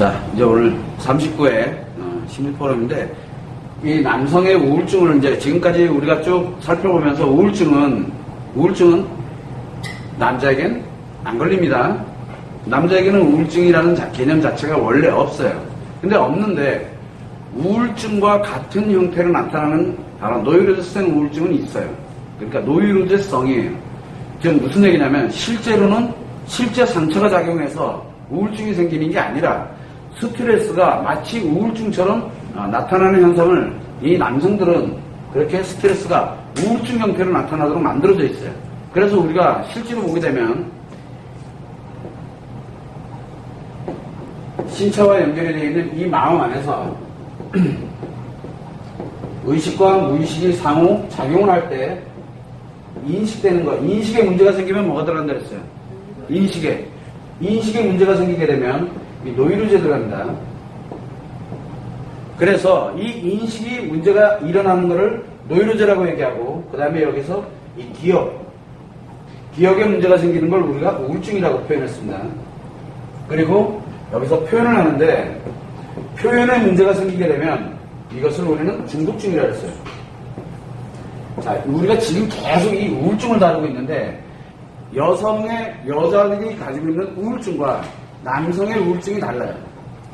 자, 이제 오늘 39회 심리포럼인데, 이 남성의 우울증을 이제 지금까지 우리가 쭉 살펴보면서 우울증은 남자에겐 안 걸립니다. 남자에게는 우울증이라는 개념 자체가 원래 없어요. 근데 없는데, 우울증과 같은 형태로 나타나는 바로 노이로제성 우울증은 있어요. 그러니까 노이로제성이에요. 지금 무슨 얘기냐면, 실제 상처가 작용해서 우울증이 생기는 게 아니라 스트레스가 마치 우울증처럼 나타나는 현상을 이 남성들은 그렇게 스트레스가 우울증 형태로 나타나도록 만들어져 있어요. 그래서 우리가 실제로 보게 되면 신체와 연결이 되어 있는 이 마음 안에서 의식과 무의식이 상호 작용을 할 때 인식되는 거, 인식에 문제가 생기면 뭐가 들어간다 그랬어요? 인식에 문제가 생기게 되면 이 노이로제 들어갑니다. 그래서 이 인식이 문제가 일어나는 것을 노이로제라고 얘기하고, 그 다음에 여기서 이 기억에 문제가 생기는 걸 우리가 우울증이라고 표현했습니다. 그리고 여기서 표현을 하는데, 표현에 문제가 생기게 되면 이것을 우리는 중독증이라고 했어요. 자, 우리가 지금 계속 이 우울증을 다루고 있는데, 여자들이 가지고 있는 우울증과 남성의 우울증이 달라요.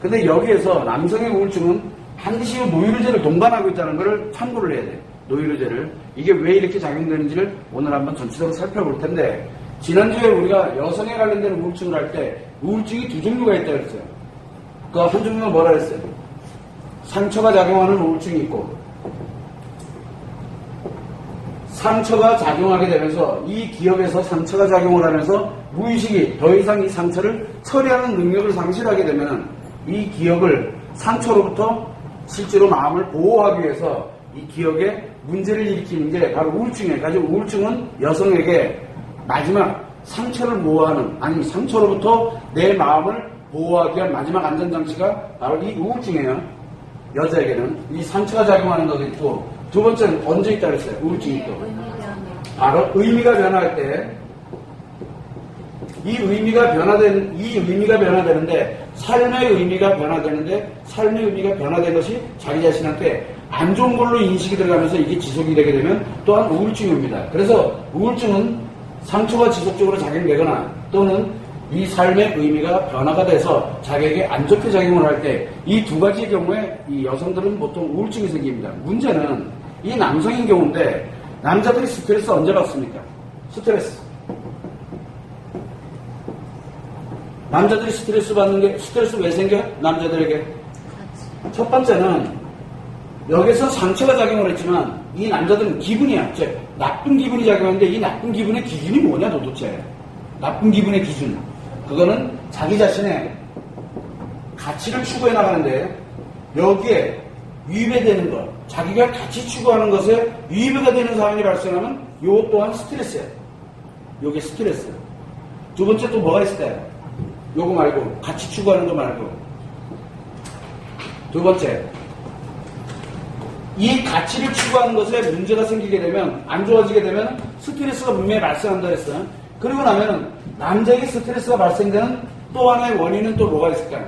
근데 여기에서 남성의 우울증은 반드시 노이로제를 동반하고 있다는 것을 참고를 해야 돼요. 노이로제를. 이게 왜 이렇게 작용되는지를 오늘 한번 전체적으로 살펴볼 텐데, 지난주에 우리가 여성에 관련된 우울증을 할 때 우울증이 두 종류가 있다고 했어요. 그 한 종류가 뭐라 했어요? 상처가 작용하는 우울증이 있고, 상처가 작용하게 되면서 이 기억에서 상처가 작용을 하면서 무의식이 더 이상 이 상처를 처리하는 능력을 상실하게 되면 이 기억을 상처로부터 실제로 마음을 보호하기 위해서 이 기억에 문제를 일으키는 게 바로 우울증이에요. 가지고 우울증은 여성에게 마지막 상처를 보호하는, 아니 상처로부터 내 마음을 보호하기 위한 마지막 안전장치가 바로 이 우울증이에요. 여자에게는 이 상처가 작용하는 것도 있고, 두 번째는 언제 있다고 했어요? 우울증이 또. 바로 의미가 변화할 때, 이 의미가 변화되는데, 삶의 의미가 변화된 것이 자기 자신한테 안 좋은 걸로 인식이 들어가면서 이게 지속이 되게 되면 또한 우울증입니다. 그래서 우울증은 상처가 지속적으로 작용되거나 또는 이 삶의 의미가 변화가 돼서 자기에게 안 좋게 작용을 할 때, 이 두 가지의 경우에 이 여성들은 보통 우울증이 생깁니다. 문제는 이 남성인 경우인데, 남자들이 스트레스 언제 받습니까? 스트레스 받는 게, 스트레스 왜 생겨? 남자들에게. 첫 번째는, 여기서 상처가 작용을 했지만, 이 남자들은 기분이야. 즉, 나쁜 기분이 작용하는데, 이 나쁜 기분의 기준이 뭐냐, 도대체. 나쁜 기분의 기준. 그거는 자기 자신의 가치를 추구해 나가는데, 여기에 위배되는 것, 자기가 가치 추구하는 것에 위배가 되는 상황이 발생하면 이것 또한 스트레스예요. 요게 스트레스. 두 번째 또 뭐가 있을까요? 요거 말고, 가치 추구하는 거 말고. 두 번째, 이 가치를 추구하는 것에 문제가 생기게 되면, 안 좋아지게 되면 스트레스가 분명히 발생한다 했어요. 그리고 나면은 남자에게 스트레스가 발생되는 또 하나의 원인은 또 뭐가 있을까요?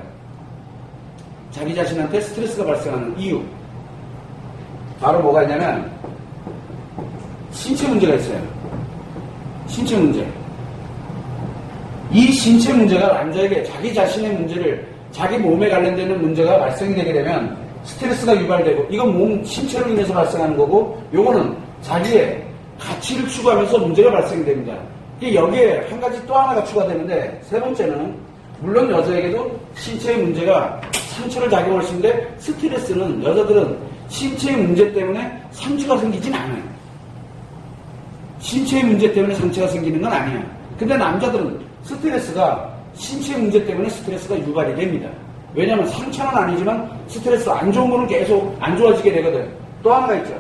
자기 자신한테 스트레스가 발생하는 이유. 바로 뭐가 있냐면, 신체 문제가 있어요. 신체 문제. 이 신체 문제가 남자에게 자기 자신의 문제를, 자기 몸에 관련되는 문제가 발생되게 되면 스트레스가 유발되고, 이건 몸, 신체로 인해서 발생하는 거고, 요거는 자기의 가치를 추구하면서 문제가 발생됩니다. 여기에 한 가지 또 하나가 추가되는데, 세 번째는, 물론 여자에게도 신체의 문제가 상처를 작용할 수 있는데, 스트레스는 여자들은 신체의 문제 때문에 상처가 생기진 않아요. 신체의 문제 때문에 상처가 생기는 건 아니에요. 근데 남자들은 스트레스가 신체의 문제 때문에 스트레스가 유발이 됩니다. 왜냐하면 상처는 아니지만 스트레스, 안 좋은 거는 계속 안 좋아지게 되거든. 또 하나가 있죠.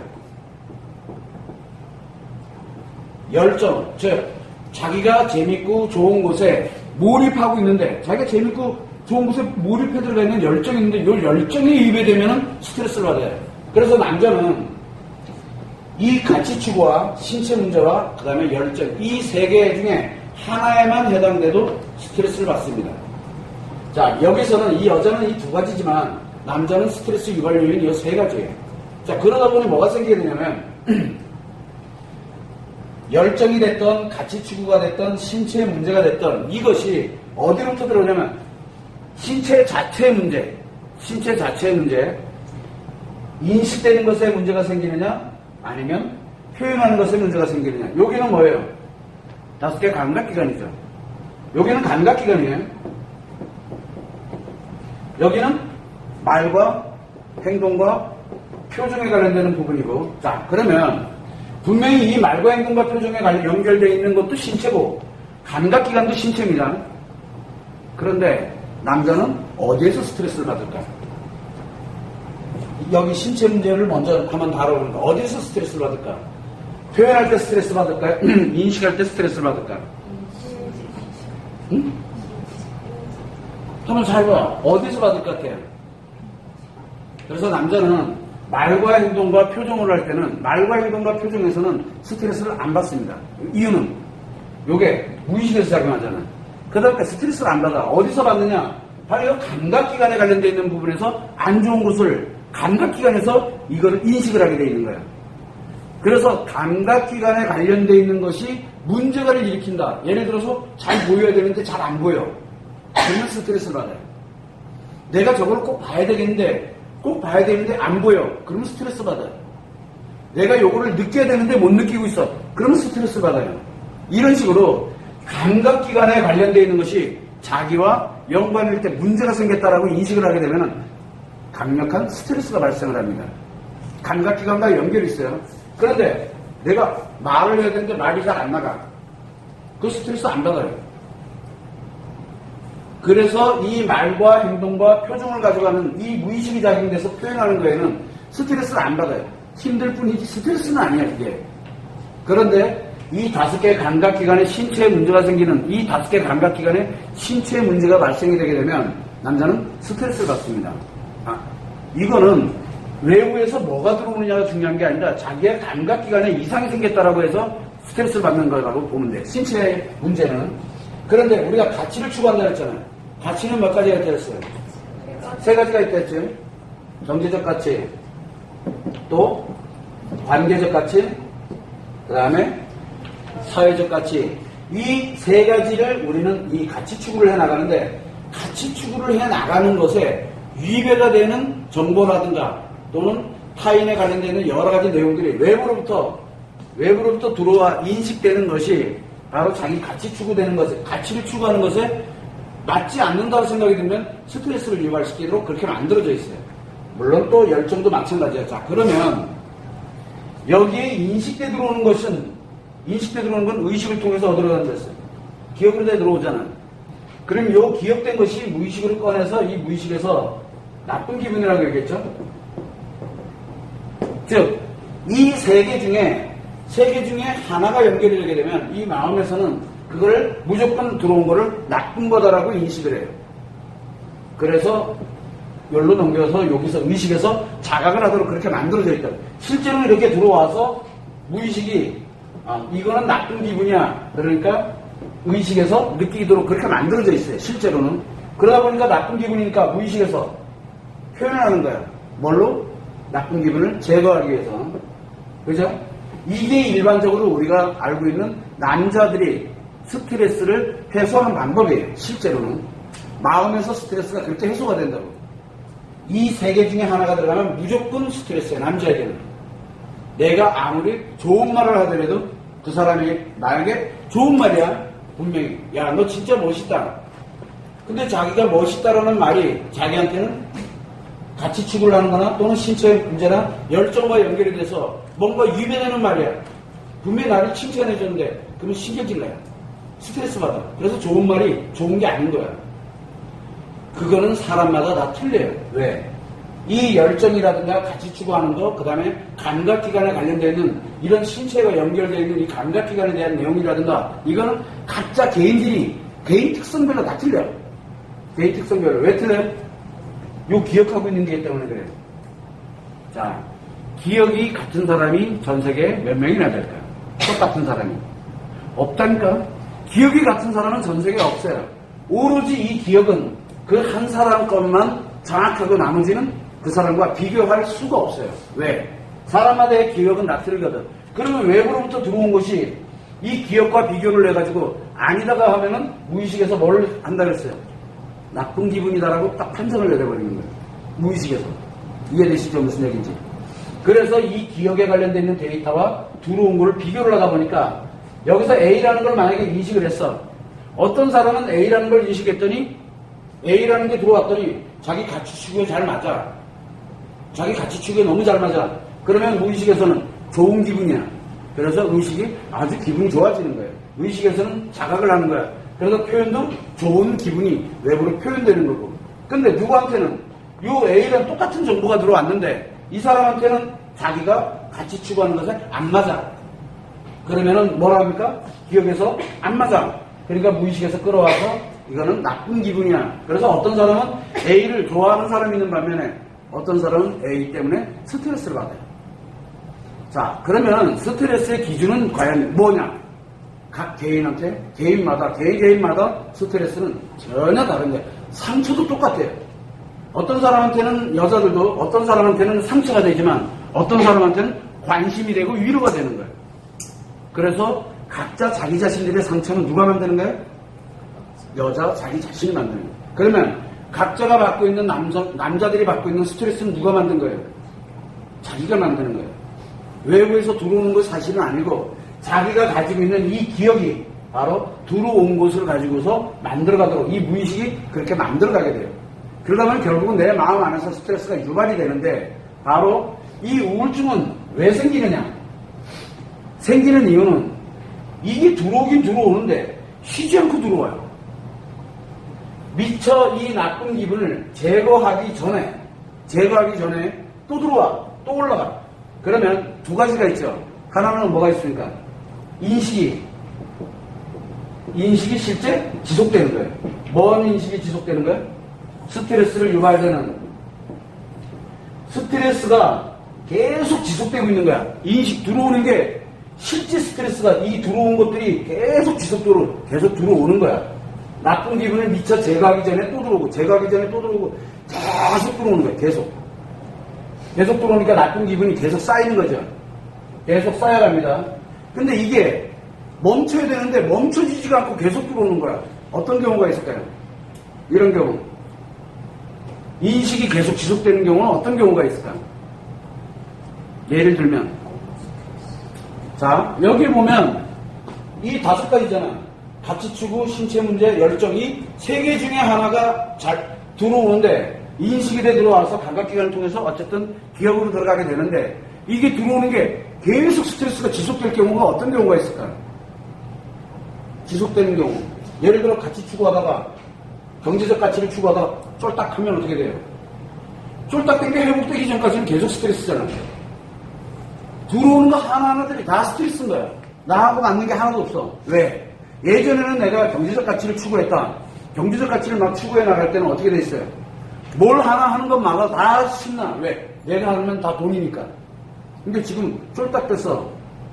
열정. 즉, 자기가 재밌고 좋은 곳에 몰입하고 있는데, 자기가 재밌고 좋은 곳에 몰입해 들어가 있는 열정이 있는데, 이 열정에 위배되면 스트레스를 받아요. 그래서 남자는 이 가치 추구와 신체 문제와 그 다음에 열정, 이 세 개 중에 하나에만 해당돼도 스트레스를 받습니다. 자, 여기서는 이 여자는 이 두 가지지만 남자는 스트레스 유발 요인이 이 세 가지예요. 자, 그러다 보니 뭐가 생기게 되냐면 열정이 됐던 가치 추구가 됐던 신체의 문제가 됐던 이것이 어디로부터 들어오냐면 신체 자체의 문제, 인식되는 것에 문제가 생기느냐 아니면 표현하는 것에 문제가 생기느냐. 여기는 뭐예요? 5개 감각기관이죠. 여기는 감각기관이에요. 여기는 말과 행동과 표정에 관련되는 부분이고, 자, 그러면 분명히 이 말과 행동과 표정에 연결되어 있는 것도 신체고 감각기관도 신체입니다. 그런데 남자는 어디에서 스트레스를 받을까? 여기 신체 문제를 먼저 한번 다뤄보는 거. 어디에서 스트레스를 받을까? 표현할 때 스트레스 받을까요? 인식할 때 스트레스를 받을까? 응? 한번 잘 봐. 어디서 받을 것 같아요? 그래서 남자는 말과 행동과 표정을 할 때는 말과 행동과 표정에서는 스트레스를 안 받습니다. 이유는 요게 무의식에서 작용하잖아요. 그러니까 스트레스를 안 받아. 어디서 받느냐? 바로 이 감각기관에 관련되어 있는 부분에서 안 좋은 것을 감각기관에서 이거를 인식을 하게 되어 있는 거예요. 그래서 감각기관에 관련되어 있는 것이 문제가를 일으킨다. 예를 들어서 잘 보여야 되는데 잘 안 보여. 그러면 스트레스를 받아요. 내가 저걸 꼭 봐야 되겠는데 안 보여. 그러면 스트레스 받아요. 내가 요거를 느껴야 되는데 못 느끼고 있어. 그러면 스트레스 받아요. 이런 식으로 감각기관에 관련되어 있는 것이 자기와 연관일 때 문제가 생겼다라고 인식을 하게 되면 강력한 스트레스가 발생을 합니다. 감각기관과 연결이 있어요. 그런데 내가 말을 해야 되는데 말이 잘 안 나가. 그 스트레스 안 받아요. 그래서 이 말과 행동과 표정을 가져가는 이 무의식이 작용돼서 표현하는 거에는 스트레스를 안 받아요. 힘들 뿐이지 스트레스는 아니야, 이게. 그런데 이 5개의 감각기관에 신체에 문제가 생기는 이 5개의 감각기관에 신체에 문제가 발생이 되게 되면 남자는 스트레스를 받습니다. 이거는 외부에서 뭐가 들어오느냐가 중요한 게 아니라 자기의 감각기관에 이상이 생겼다라고 해서 스트레스를 받는 거라고 보면 돼요. 신체의 문제는. 그런데 우리가 가치를 추구한다 했잖아요. 가치는 몇 가지가 있다 했어요? 3가지가 있다 했죠. 경제적 가치, 또 관계적 가치, 그 다음에 사회적 가치. 이 3가지를 우리는 이 가치 추구를 해나가는데 가치 추구를 해나가는 것에 위배가 되는 정보라든가 또는 타인에 관련되는 여러 가지 내용들이 외부로부터 들어와 인식되는 것이 바로 자기 가치 추구되는 것에, 가치를 추구하는 것에 맞지 않는다고 생각이 들면 스트레스를 유발시키도록 그렇게 만들어져 있어요. 물론 또 열정도 마찬가지예요. 자, 그러면 여기에 인식돼 들어오는 건 의식을 통해서 어디로 간다했어요? 기억으로 들어오잖아요. 그럼 요 기억된 것이 무의식으로 꺼내서 이 무의식에서 나쁜 기분이라고 얘기했죠? 즉, 이 3개 중에 하나가 연결이 되게 되면 이 마음에서는 그걸 무조건 들어온 거를 나쁜 거다라고 인식을 해요. 그래서 여기로 넘겨서 여기서 의식에서 자각을 하도록 그렇게 만들어져 있다. 실제로는 이렇게 들어와서 무의식이 이거는 나쁜 기분이야. 그러니까 의식에서 느끼도록 그렇게 만들어져 있어요. 실제로는. 그러다 보니까 나쁜 기분이니까 무의식에서 표현하는 거야. 뭘로? 나쁜 기분을 제거하기 위해서. 그죠? 이게 일반적으로 우리가 알고 있는 남자들이 스트레스를 해소하는 방법이에요. 실제로는. 마음에서 스트레스가 그렇게 해소가 된다고. 이 3개 중에 하나가 들어가면 무조건 스트레스예요. 남자에게는. 내가 아무리 좋은 말을 하더라도 그 사람이 나에게 좋은 말이야. 분명히. 야, 너 진짜 멋있다. 근데 자기가 멋있다라는 말이 자기한테는 가치 추구를 하는 거나 또는 신체의 문제나 열정과 연결이 돼서 뭔가 위배되는 말이야. 분명히 나를 칭찬해 줬는데 그러면 신경질 나요. 스트레스 받아. 그래서 좋은 말이 좋은 게 아닌 거야. 그거는 사람마다 다 틀려요. 왜? 이 열정이라든가 가치 추구하는 거, 그 다음에 감각기관에 관련되어 있는 이런 신체가 연결되어 있는 이 감각기관에 대한 내용이라든가 이거는 각자 개인 특성별로 다 틀려요. 개인 특성별로. 왜 틀려요? 요 기억하고 있는 게 때문에 그래요. 자, 기억이 같은 사람이 전 세계에 몇 명이나 될까요? 똑같은 사람이. 없다니까. 기억이 같은 사람은 전 세계에 없어요. 오로지 이 기억은 그 한 사람 것만 정확하고 나머지는 그 사람과 비교할 수가 없어요. 왜? 사람마다의 기억은 다 틀리거든. 그러면 외부로부터 들어온 것이 이 기억과 비교를 해가지고 아니다가 하면은 무의식에서 뭘 한다 그랬어요? 나쁜 기분이다라고 딱 판정을 내려버리는 거예요. 무의식에서. 이해되시죠? 무슨 얘기인지. 그래서 이 기억에 관련되어 있는 데이터와 들어온 거를 비교를 하다 보니까 여기서 A라는 걸 만약에 인식을 했어. 어떤 사람은 A라는 걸 인식했더니 A라는 게 들어왔더니 자기 가치 추구에 잘 맞아. 자기 가치 추구에 너무 잘 맞아. 그러면 무의식에서는 좋은 기분이야. 그래서 의식이 아주 기분이 좋아지는 거예요. 의식에서는 자각을 하는 거야. 그래서 표현도 좋은 기분이 외부로 표현되는 거고. 근데 누구한테는 요 A랑 똑같은 정보가 들어왔는데 이 사람한테는 자기가 가치 추구하는 것에 안 맞아. 그러면은 뭐라 합니까? 기억에서 안 맞아. 그러니까 무의식에서 끌어와서 이거는 나쁜 기분이야. 그래서 어떤 사람은 A를 좋아하는 사람이 있는 반면에 어떤 사람은 A 때문에 스트레스를 받아요. 자, 그러면 스트레스의 기준은 과연 뭐냐? 각 개인한테, 개인마다 스트레스는 전혀 다른 거예요. 상처도 똑같아요. 어떤 사람한테는 여자들도 어떤 사람한테는 상처가 되지만 어떤 사람한테는 관심이 되고 위로가 되는 거예요. 그래서 각자 자기 자신들의 상처는 누가 만드는 거예요? 여자 자기 자신이 만드는 거예요. 그러면 각자가 받고 있는 남자들이 받고 있는 스트레스는 누가 만든 거예요? 자기가 만드는 거예요. 외부에서 들어오는 것 사실은 아니고 자기가 가지고 있는 이 기억이 바로 들어온 것을 가지고서 만들어가도록 이 무의식이 그렇게 만들어가게 돼요. 그러다 보면 결국은 내 마음 안에서 스트레스가 유발이 되는데 바로 이 우울증은 왜 생기느냐? 생기는 이유는 이게 들어오긴 들어오는데 쉬지 않고 들어와요. 미처 이 나쁜 기분을 제거하기 전에 또 들어와, 또 올라가. 그러면 두 가지가 있죠. 하나는 뭐가 있습니까? 인식이 실제 지속되는 거예요. 뭔 인식이 지속되는 거예요? 스트레스를 유발되는 스트레스가 계속 지속되고 있는 거야. 인식 들어오는 게 실제 스트레스가 이 들어온 것들이 계속 지속적으로 계속 들어오는 거야. 나쁜 기분을 미처 제거하기 전에 또 들어오고 계속 들어오는 거야. 계속 들어오니까 나쁜 기분이 계속 쌓이는 거죠. 계속 쌓여갑니다. 근데 이게 멈춰야 되는데 멈춰지지가 않고 계속 들어오는 거야. 어떤 경우가 있을까요? 이런 경우. 인식이 계속 지속되는 경우는 어떤 경우가 있을까? 예를 들면 자, 여기 보면 이 5가지잖아. 가치 추구, 신체 문제, 열정 이 3개 중에 하나가 잘 들어오는데 인식이 돼 들어와서 감각기관을 통해서 어쨌든 기억으로 들어가게 되는데 이게 들어오는 게 계속 스트레스가 지속될 경우가 어떤 경우가 있을까? 지속되는 경우. 예를 들어 가치 추구하다가 경제적 가치를 추구하다가 쫄딱하면 어떻게 돼요? 쫄딱된 게 회복되기 전까지는 계속 스트레스잖아. 들어오는 거 하나하나들이 다 스트레스인 거야. 나하고 맞는 게 하나도 없어. 왜? 예전에는 내가 경제적 가치를 추구했다. 경제적 가치를 막 추구해 나갈 때는 어떻게 돼 있어요? 뭘 하나 하는 것마다 다 신나. 왜? 내가 하면 다 돈이니까. 근데 지금 쫄딱됐어.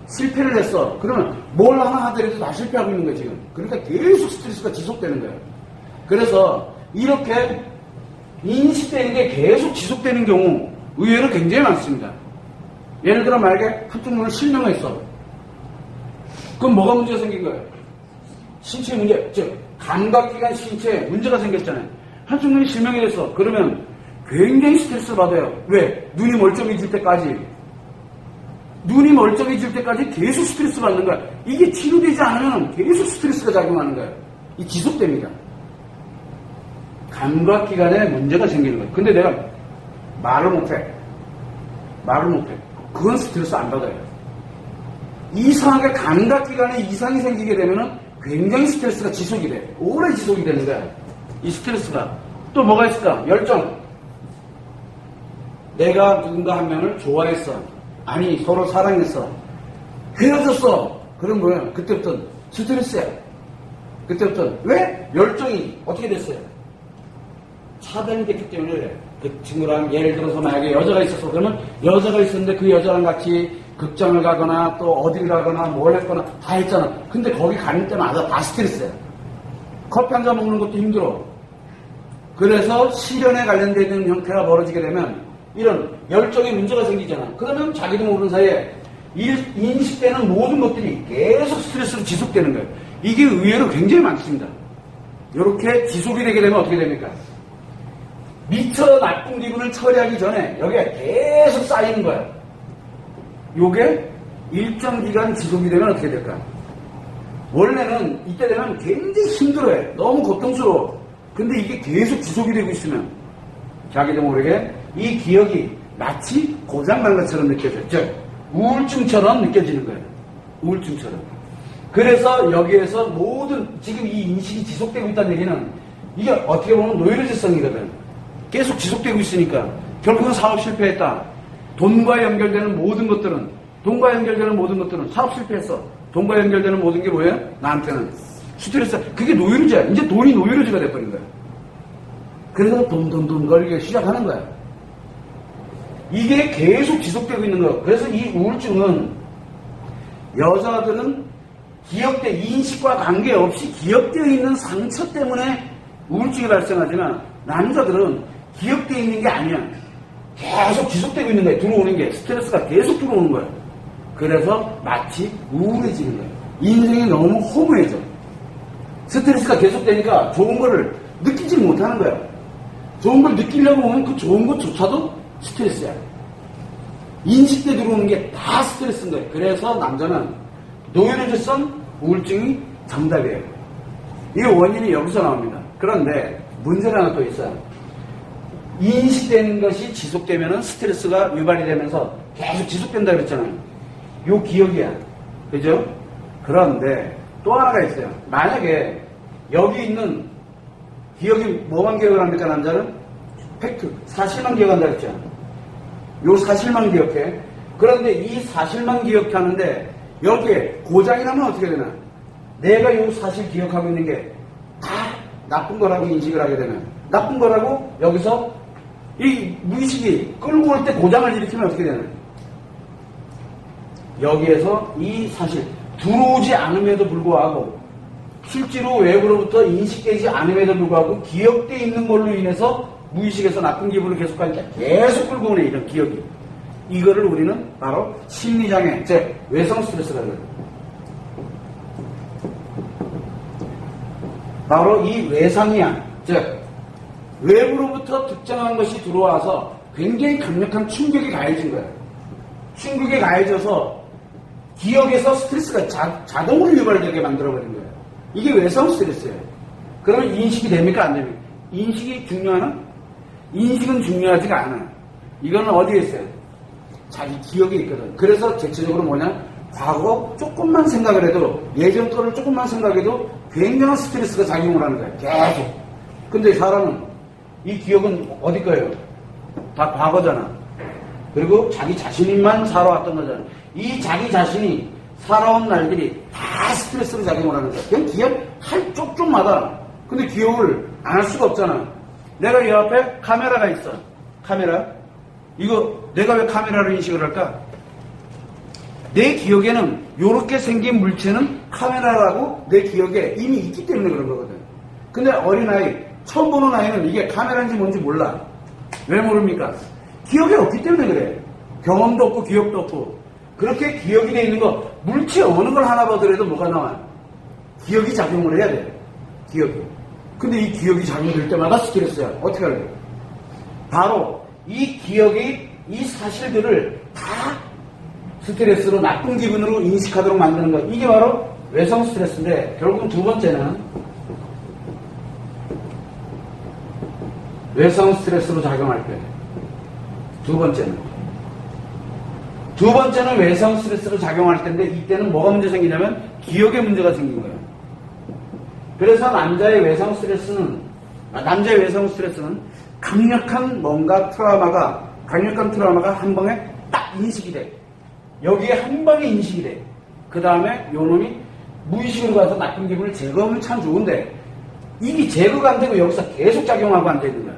실패를 했어. 그러면 뭘 하나 하더라도 다 실패하고 있는 거야, 지금. 그러니까 계속 스트레스가 지속되는 거야. 그래서 이렇게 인식되는 게 계속 지속되는 경우 의외로 굉장히 많습니다. 예를 들어 만약에 한쪽 눈을 실명했어. 그럼 뭐가 문제가 생긴 거예요? 신체 문제, 즉 감각기관 신체에 문제가 생겼잖아요. 한쪽 눈이 실명이 됐어. 그러면 굉장히 스트레스 받아요. 왜? 눈이 멀쩡해질 때까지 계속 스트레스 받는 거야. 이게 치료되지 않으면 계속 스트레스가 작용하는 거예요. 이 지속됩니다. 감각기관에 문제가 생기는 거예요. 근데 내가 말을 못해. 그건 스트레스 안 받아요. 이상하게 감각기관에 이상이 생기게 되면은 굉장히 스트레스가 지속이 돼. 오래 지속이 되는 거야. 이 스트레스가. 또 뭐가 있을까? 열정. 내가 누군가 한 명을 좋아했어. 아니, 서로 사랑했어. 헤어졌어. 그럼 뭐야? 그때부터 스트레스야. 그때부터. 왜? 열정이 어떻게 됐어요? 차단이 됐기 때문에 그래. 그 친구랑 예를 들어서 만약에 여자가 있었어. 그러면 여자가 있었는데 그 여자랑 같이 극장을 가거나 또 어딜 가거나 뭘 했거나 다 했잖아. 근데 거기 가는 때마다 다 스트레스야. 커피 한 잔 먹는 것도 힘들어. 그래서 실현에 관련되는 형태가 벌어지게 되면 이런 열정의 문제가 생기잖아. 그러면 자기도 모르는 사이에 인식되는 모든 것들이 계속 스트레스로 지속되는 거예요. 이게 의외로 굉장히 많습니다. 이렇게 지속이 되게 되면 어떻게 됩니까? 미처 나쁜 기분을 처리하기 전에 여기가 계속 쌓이는 거야. 요게 일정 기간 지속이 되면 어떻게 될까? 원래는 이때 되면 굉장히 힘들어요. 너무 고통스러워. 근데 이게 계속 지속이 되고 있으면 자기도 모르게 이 기억이 마치 고장난 것처럼 느껴졌죠. 우울증처럼 느껴지는 거예요. 우울증처럼. 그래서 여기에서 모든 지금 이 인식이 지속되고 있다는 얘기는 이게 어떻게 보면 노이로제성이거든. 계속 지속되고 있으니까 결국은 사업 실패했다. 돈과 연결되는 모든 것들은 사업 실패했어. 돈과 연결되는 모든 게 뭐예요? 나한테는 스트레스. 그게 노이로제야. 이제 돈이 노이로제가 돼버린 거야. 그래서 돈 걸리기 시작하는 거야. 이게 계속 지속되고 있는 거야. 그래서 이 우울증은 여자들은 기억돼 인식과 관계없이 기억되어 있는 상처 때문에 우울증이 발생하지만 남자들은 기억되어 있는 게 아니야. 계속 지속되고 있는 거야. 들어오는 게 스트레스가 계속 들어오는 거야. 그래서 마치 우울해지는 거야. 인생이 너무 허무해져. 스트레스가 계속되니까 좋은 거를 느끼지 못하는 거야. 좋은 걸 느끼려고 하면 그 좋은 것조차도 스트레스야. 인식돼 들어오는 게 다 스트레스인 거야. 그래서 남자는 노이로제성 우울증이 정답이에요. 이 원인이 여기서 나옵니다. 그런데 문제가 하나 또 있어요. 인식되는 것이 지속되면 스트레스가 유발이 되면서 계속 지속된다 그랬잖아요. 요 기억이야. 그죠? 그런데 또 하나가 있어요. 만약에 여기 있는 기억이 뭐만 기억을 합니까? 남자는? 팩트, 사실만 기억한다 그랬죠. 요 사실만 기억해. 그런데 이 사실만 기억하는데 여기에 고장이 나면 어떻게 되나? 내가 요 사실 기억하고 있는 게 다 나쁜 거라고 인식을 하게 되면 나쁜 거라고 여기서 이 무의식이 끌고 올 때 고장을 일으키면 어떻게 되나? 여기에서 이 사실 들어오지 않음에도 불구하고 실제로 외부로부터 인식되지 않음에도 불구하고 기억돼 있는 걸로 인해서 무의식에서 나쁜 기분을 계속하니까 계속 끌고 오네 이런 기억이. 이거를 우리는 바로 심리장애, 즉 외성 스트레스라고 해요. 바로 이 외상이야. 즉 외부로부터 특정한 것이 들어와서 굉장히 강력한 충격이 가해진 거야. 충격이 가해져서 기억에서 스트레스가 자동으로 유발되게 만들어버린 거예요. 이게 외성 스트레스예요. 그러면 인식이 됩니까? 안 됩니까? 인식이 중요하나? 인식은 중요하지가 않아. 이거는 어디에 있어요? 자기 기억에 있거든. 그래서 대체적으로 뭐냐? 과거 조금만 생각을 해도, 예전 거를 조금만 생각해도 굉장한 스트레스가 작용을 하는 거야. 계속. 근데 사람은 이 기억은 어디 거예요? 다 과거잖아. 그리고 자기 자신만 살아왔던 거잖아. 이 자기 자신이 살아온 날들이 다 스트레스로 작용을 하는 거야. 그냥 기억할 쪽쪽마다. 근데 기억을 안 할 수가 없잖아. 내가 이 앞에 카메라가 있어. 카메라. 이거 내가 왜 카메라로 인식을 할까? 내 기억에는 이렇게 생긴 물체는 카메라라고 내 기억에 이미 있기 때문에 그런 거거든. 근데 어린아이, 처음 보는 아이는 이게 카메라인지 뭔지 몰라. 왜 모릅니까? 기억이 없기 때문에 그래. 경험도 없고 기억도 없고. 그렇게 기억이 돼 있는 거, 물체 어느 걸 하나 보더라도 뭐가 나와? 기억이 작용을 해야 돼. 기억이. 근데 이 기억이 작용될 때마다 스트레스야. 어떻게 할래? 바로 이 기억이 이 사실들을 다 스트레스로 나쁜 기분으로 인식하도록 만드는 것. 이게 바로 외성 스트레스인데, 결국은 두 번째는 외성 스트레스로 작용할 때. 두 번째는 외성 스트레스로 작용할 때인데, 이때는 뭐가 문제 생기냐면 기억에 문제가 생긴 거예요. 그래서 남자의 외성 스트레스는 강력한 트라우마가 한 방에 딱 인식이 돼. 여기에 한 방에 인식이 돼. 그 다음에 요 놈이 무의식으로 가서 나쁜 기분을 제거하면 참 좋은데, 이게 제거가 안 되고 여기서 계속 작용하고 앉아있는 거야.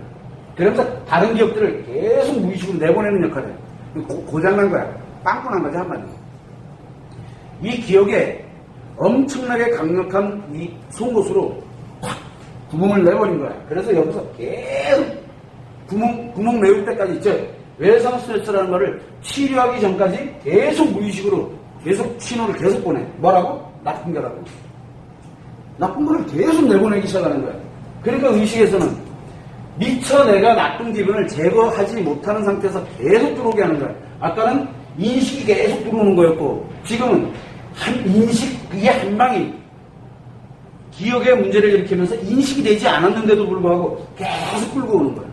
그러면서 다른 기억들을 계속 무의식으로 내보내는 역할을 해. 고장난 거야. 빵꾸난 거지, 한마디로. 이 기억에 엄청나게 강력한 이 송곳으로 확 구멍을 내버린 거야. 그래서 여기서 계속 구멍 메울 때까지 있죠. 외상 스트레스라는 거를 치료하기 전까지 계속 무의식으로 계속 신호를 계속 보내. 뭐라고? 나쁜 거라고. 나쁜 거를 계속 내보내기 시작하는 거야. 그러니까 의식에서는 미처 내가 나쁜 기분을 제거하지 못하는 상태에서 계속 들어오게 하는 거야. 아까는 인식이 계속 들어오는 거였고, 지금은 이게 한 방이 기억에 문제를 일으키면서 인식이 되지 않았는데도 불구하고 계속 끌고 오는 거야.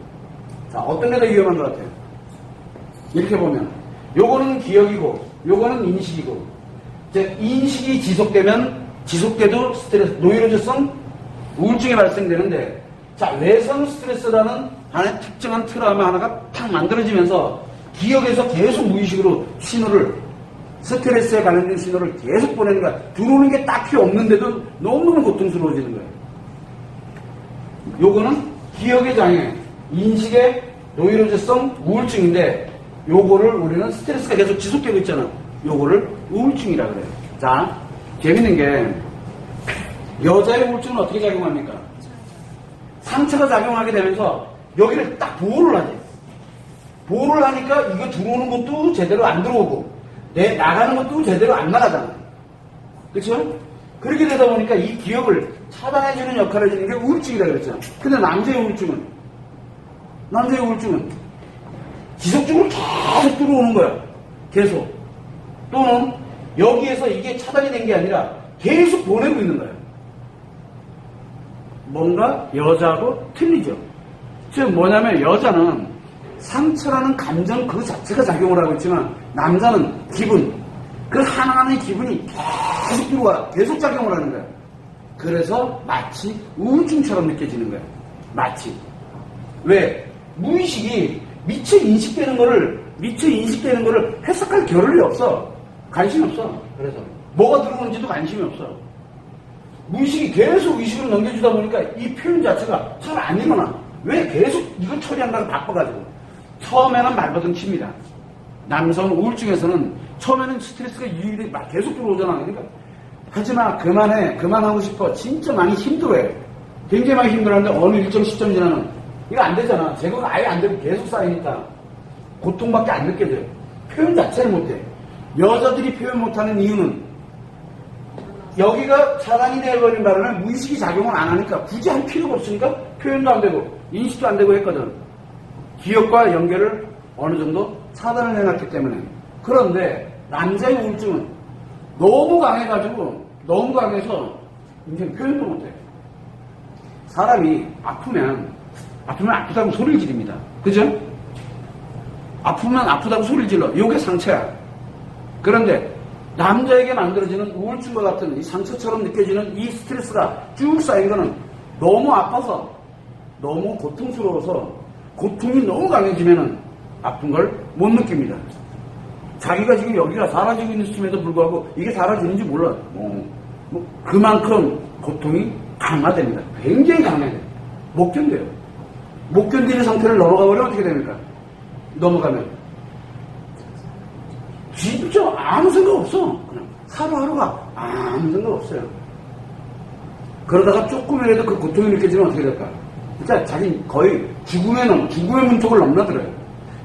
자, 어떤 게 더 위험한 것 같아요? 이렇게 보면 요거는 기억이고 요거는 인식이고, 이제 인식이 지속돼도 스트레스, 노이로제성 우울증이 발생되는데, 자, 외상 스트레스라는 하나의 특정한 트라우마 하나가 탁 만들어지면서 기억에서 계속 무의식으로 신호를, 스트레스에 관련된 신호를 계속 보내는 거야. 들어오는 게 딱히 없는데도 너무너무 고통스러워지는 거예요. 요거는 기억의 장애, 인식의 노이로제성 우울증인데, 요거를 우리는 스트레스가 계속 지속되고 있잖아. 요거를 우울증이라 그래요. 자, 재밌는 게 여자의 우울증은 어떻게 작용합니까? 상처가 작용하게 되면서 여기를 딱 보호를 하지. 보호를 하니까 이거 들어오는 것도 제대로 안 들어오고 나가는 것도 제대로 안 나가잖아. 그렇죠? 그렇게 되다 보니까 이 기억을 차단해주는 역할을 해주는 게 우울증이라 그랬잖아. 근데 남자의 우울증은 지속적으로 계속 들어오는 거야. 계속. 또는 여기에서 이게 차단이 된 게 아니라 계속 보내고 있는 거야. 뭔가 여자하고 틀리죠. 즉 뭐냐면 여자는 상처라는 감정 그 자체가 작용을 하고 있지만, 남자는 기분, 그 하나하나의 기분이 계속 들어와, 계속 작용을 하는 거야. 그래서 마치 우울증처럼 느껴지는 거야. 마치. 왜? 무의식이 미처 인식되는 거를 해석할 겨를이 없어. 관심이 없어. 그래서 뭐가 들어오는지도 관심이 없어. 무의식이 계속 의식으로 넘겨주다 보니까 이 표현 자체가 잘 안 일어나. 왜? 계속 이걸 처리한다고 바빠가지고. 처음에는 말버둥 칩니다. 남성 우울증에서는 처음에는 스트레스가 유일히 막 계속 들어오잖아. 그러니까 하지마, 그만하고 싶어. 진짜 많이 힘들어해. 굉장히 많이 힘들어하는데 어느 일정 시점 지나면 이거 안 되잖아. 제거가 아예 안 되고 계속 쌓이니까 고통밖에 안 느껴져요. 표현 자체를 못해. 여자들이 표현 못하는 이유는 여기가 차단이 되어버린 바람에 무의식이 작용을 안 하니까 굳이 할 필요가 없으니까 표현도 안 되고 인식도 안 되고 했거든. 기억과 연결을 어느 정도 차단을 해놨기 때문에. 그런데 남자의 우울증은 너무 강해서 인생 표현도 못해. 사람이 아프면 아프다고 소리를 지릅니다. 그죠? 아프면 아프다고 소리를 질러. 이게 상처야. 그런데 남자에게 만들어지는 우울증과 같은 이 상처처럼 느껴지는 이 스트레스가 쭉 쌓인 거는 너무 아파서, 너무 고통스러워서, 고통이 너무 강해지면은 아픈 걸 못 느낍니다. 자기가 지금 여기가 사라지고 있는 시점에도 불구하고 이게 사라지는지 몰라. 그만큼 고통이 강화됩니다. 굉장히 강해요. 못 견뎌요. 못 견디는 상태를 넘어가 버리면 어떻게 됩니까? 넘어가면 진짜 아무 생각 없어. 그냥 하루하루가 아무 생각 없어요. 그러다가 조금이라도 그 고통이 느껴지면 어떻게 될까? 진짜 자기 거의 죽음의 문턱을 넘나들어요.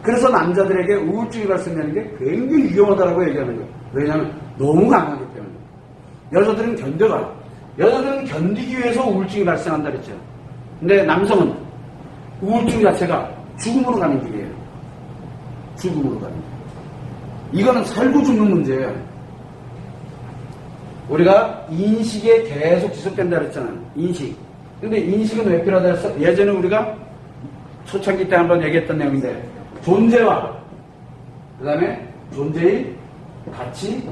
그래서 남자들에게 우울증이 발생되는 게 굉장히 위험하다고 얘기하는 거예요. 왜냐하면 너무 강하기 때문에. 여자들은 견디기 위해서 우울증이 발생한다 그랬죠. 근데 남성은 우울증 자체가 죽음으로 가는 길이에요. 죽음으로 가는 길. 이거는 살고 죽는 문제예요. 우리가 인식에 계속 지속된다 그랬잖아요. 인식. 근데 인식은 왜 필요하다 했어? 예전에 우리가 초창기 때 한번 얘기했던 내용인데, 존재와 그 다음에 존재의 가치,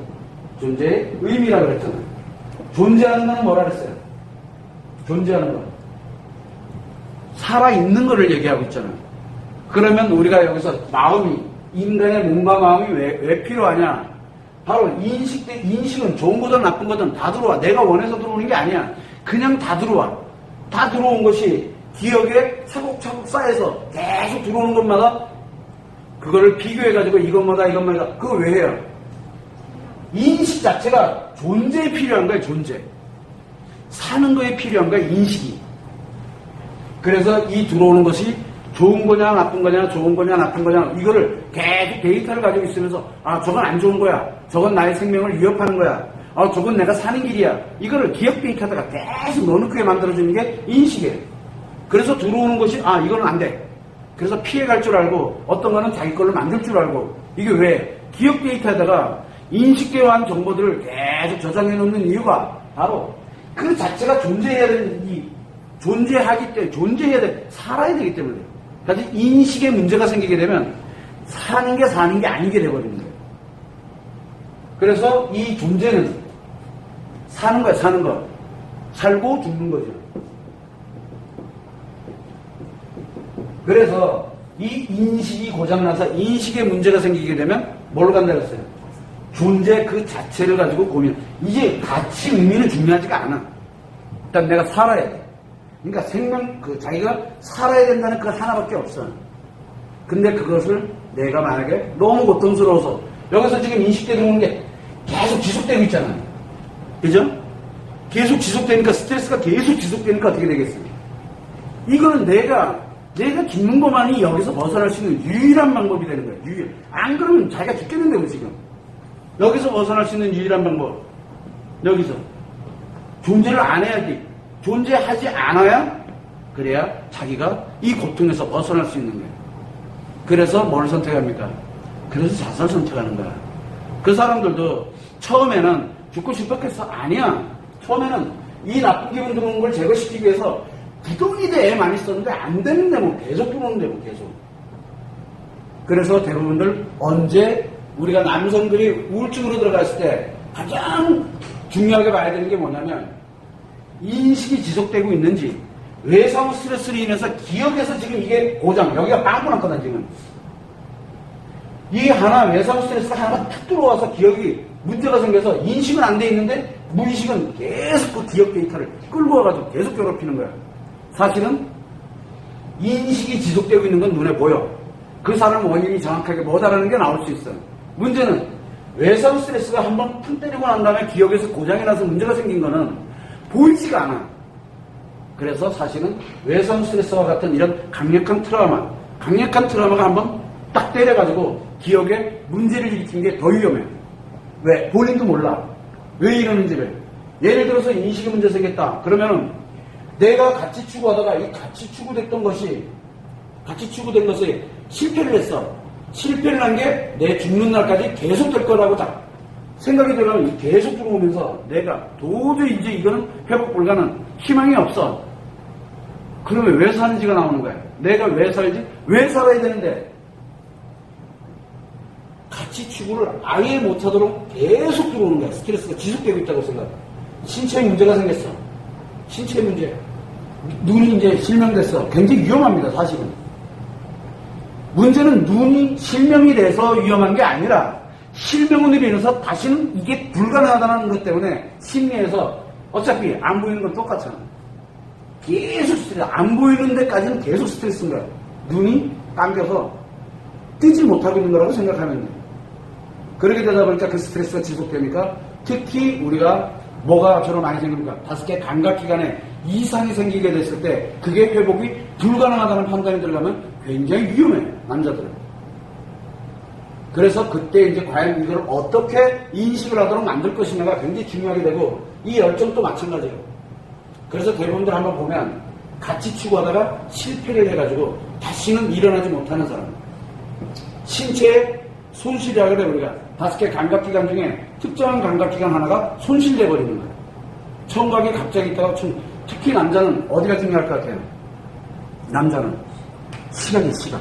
존재의 의미라고 그랬잖아요. 존재하는 건 뭐라 그랬어요? 존재하는 건 살아있는 거를 얘기하고 있잖아요. 그러면 우리가 여기서 인간의 몸과 마음이 왜 필요하냐? 바로 인식은 좋은 거든 나쁜 거든 다 들어와. 내가 원해서 들어오는 게 아니야. 그냥 다 들어와. 다 들어온 것이 기억에 차곡차곡 쌓여서 계속 들어오는 것마다 그거를 비교해가지고 이것마다 그거 왜 해요? 인식 자체가 존재에 필요한 거예요. 존재. 사는 거에 필요한 거예요. 인식이. 그래서 이 들어오는 것이 좋은 거냐 나쁜 거냐 좋은 거냐 나쁜 거냐 이거를 계속 데이터를 가지고 있으면서 아 저건 안 좋은 거야, 저건 나의 생명을 위협하는 거야, 아 저건 내가 사는 길이야, 이거를 기억 데이터다가 계속 넣어놓게 만들어주는 게 인식이에요. 그래서 들어오는 것이 아 이거는 안 돼, 그래서 피해갈 줄 알고 어떤 거는 자기 걸로 만들 줄 알고. 이게 왜? 기억 데이터에다가 인식되어한 정보들을 계속 저장해 놓는 이유가 바로 그 자체가 존재해야 되는, 존재하기 때문에, 존재해야 돼, 살아야 되기 때문에. 그래서 인식에 문제가 생기게 되면 사는 게 아니게 돼버리는 거예요. 그래서 이 존재는 사는 거야, 사는 거. 살고 죽는 거죠. 그래서 이 인식이 고장나서 인식에 문제가 생기게 되면 뭘 간다 그랬어요? 존재 그 자체를 가지고 고민. 이제 가치 의미는 중요하지가 않아. 일단 내가 살아야 돼. 그러니까 생명, 자기가 살아야 된다는 그 하나밖에 없어. 근데 그것을 내가 만약에 너무 고통스러워서 여기서 지금 인식되는 오는 게 계속 지속되고 있잖아요. 그죠? 계속 지속되니까 스트레스가 계속 지속되니까 어떻게 되겠어요? 이거는 내가 죽는 것만이 여기서 벗어날 수 있는 유일한 방법이 되는 거예요. 안 그러면 자기가 죽겠는데요, 지금. 여기서 벗어날 수 있는 유일한 방법. 여기서. 존재를 안 해야 돼. 존재하지 않아야 그래야 자기가 이 고통에서 벗어날 수 있는 거예요. 그래서 뭘 선택합니까? 그래서 자살을 선택하는 거야. 그 사람들도 처음에는 죽고 싶었겠어? 아니야. 처음에는 이 나쁜 기분 들어오는 걸 제거시키기 위해서 부동이 돼 많이 썼는데 안 되는데 뭐 계속 들어오는데 뭐 계속. 그래서 대부분들 언제 우리가 남성들이 우울증으로 들어갔을 때 가장 중요하게 봐야 되는 게 뭐냐면 인식이 지속되고 있는지, 외상 스트레스로 인해서 기억에서 지금 이게 고장, 여기가 빵꾸 났거든 지금. 이 하나 외상 스트레스가 하나가 탁 들어와서 기억이 문제가 생겨서 인식은 안 돼 있는데 무의식은 계속 그 기억 데이터를 끌고 와가지고 계속 괴롭히는 거야. 사실은 인식이 지속되고 있는 건 눈에 보여. 그 사람 원인이 정확하게 뭐다라는 게 나올 수 있어. 문제는 외상 스트레스가 한번 푼 때리고 난 다음에 기억에서 고장이 나서 문제가 생긴 거는 보이지가 않아. 그래서 사실은 외상 스트레스와 같은 이런 강력한 트라우마가 한번 딱 때려가지고 기억에 문제를 일으킨 게 더 위험해. 왜? 본인도 몰라. 왜 이러는지를. 예를 들어서 인식이 문제 생겼다. 그러면은 내가 같이 추구하다가 이 같이 추구된 것이 실패를 했어. 실패를 한 게 내 죽는 날까지 계속 될 거라고 딱 생각이 들어가면 계속 들어오면서 내가 도저히 이제 이거는 회복 불가능, 희망이 없어. 그러면 왜 사는지가 나오는 거야. 내가 왜 살지? 왜 살아야 되는데? 같이 추구를 아예 못하도록 계속 들어오는 거야. 스트레스가 지속되고 있다고 생각해. 신체에 문제가 생겼어. 신체 문제. 눈이 이제 실명됐어. 굉장히 위험합니다, 사실은. 문제는 눈이 실명이 돼서 위험한 게 아니라 실명으로 인해서 다시는 이게 불가능하다는 것 때문에 심리에서 어차피 안 보이는 건 똑같잖아. 계속 스트레스, 안 보이는 데까지는 계속 스트레스인 거야. 눈이 감겨서 뜨지 못하고 있는 거라고 생각하면 돼. 그렇게 되다 보니까 그 스트레스가 지속되니까 특히 우리가 뭐가 주로 많이 생깁니까? 5개 감각기관에 이상이 생기게 됐을 때 그게 회복이 불가능하다는 판단이 들어가면 굉장히 위험해, 남자들은. 그래서 그때 이제 과연 이걸 어떻게 인식을 하도록 만들 것이냐가 굉장히 중요하게 되고, 이 열정도 마찬가지예요. 그래서 대부분들 한번 보면 같이 추구하다가 실패를 해가지고 다시는 일어나지 못하는 사람. 신체에 손실이라고 그래, 우리가. 5개 감각기관 중에 특정한 감각기관 하나가 손실돼 버리는 거예요. 청각이 갑자기 있다가, 특히 남자는 어디가 중요할 것 같아요? 남자는 시각이 시각.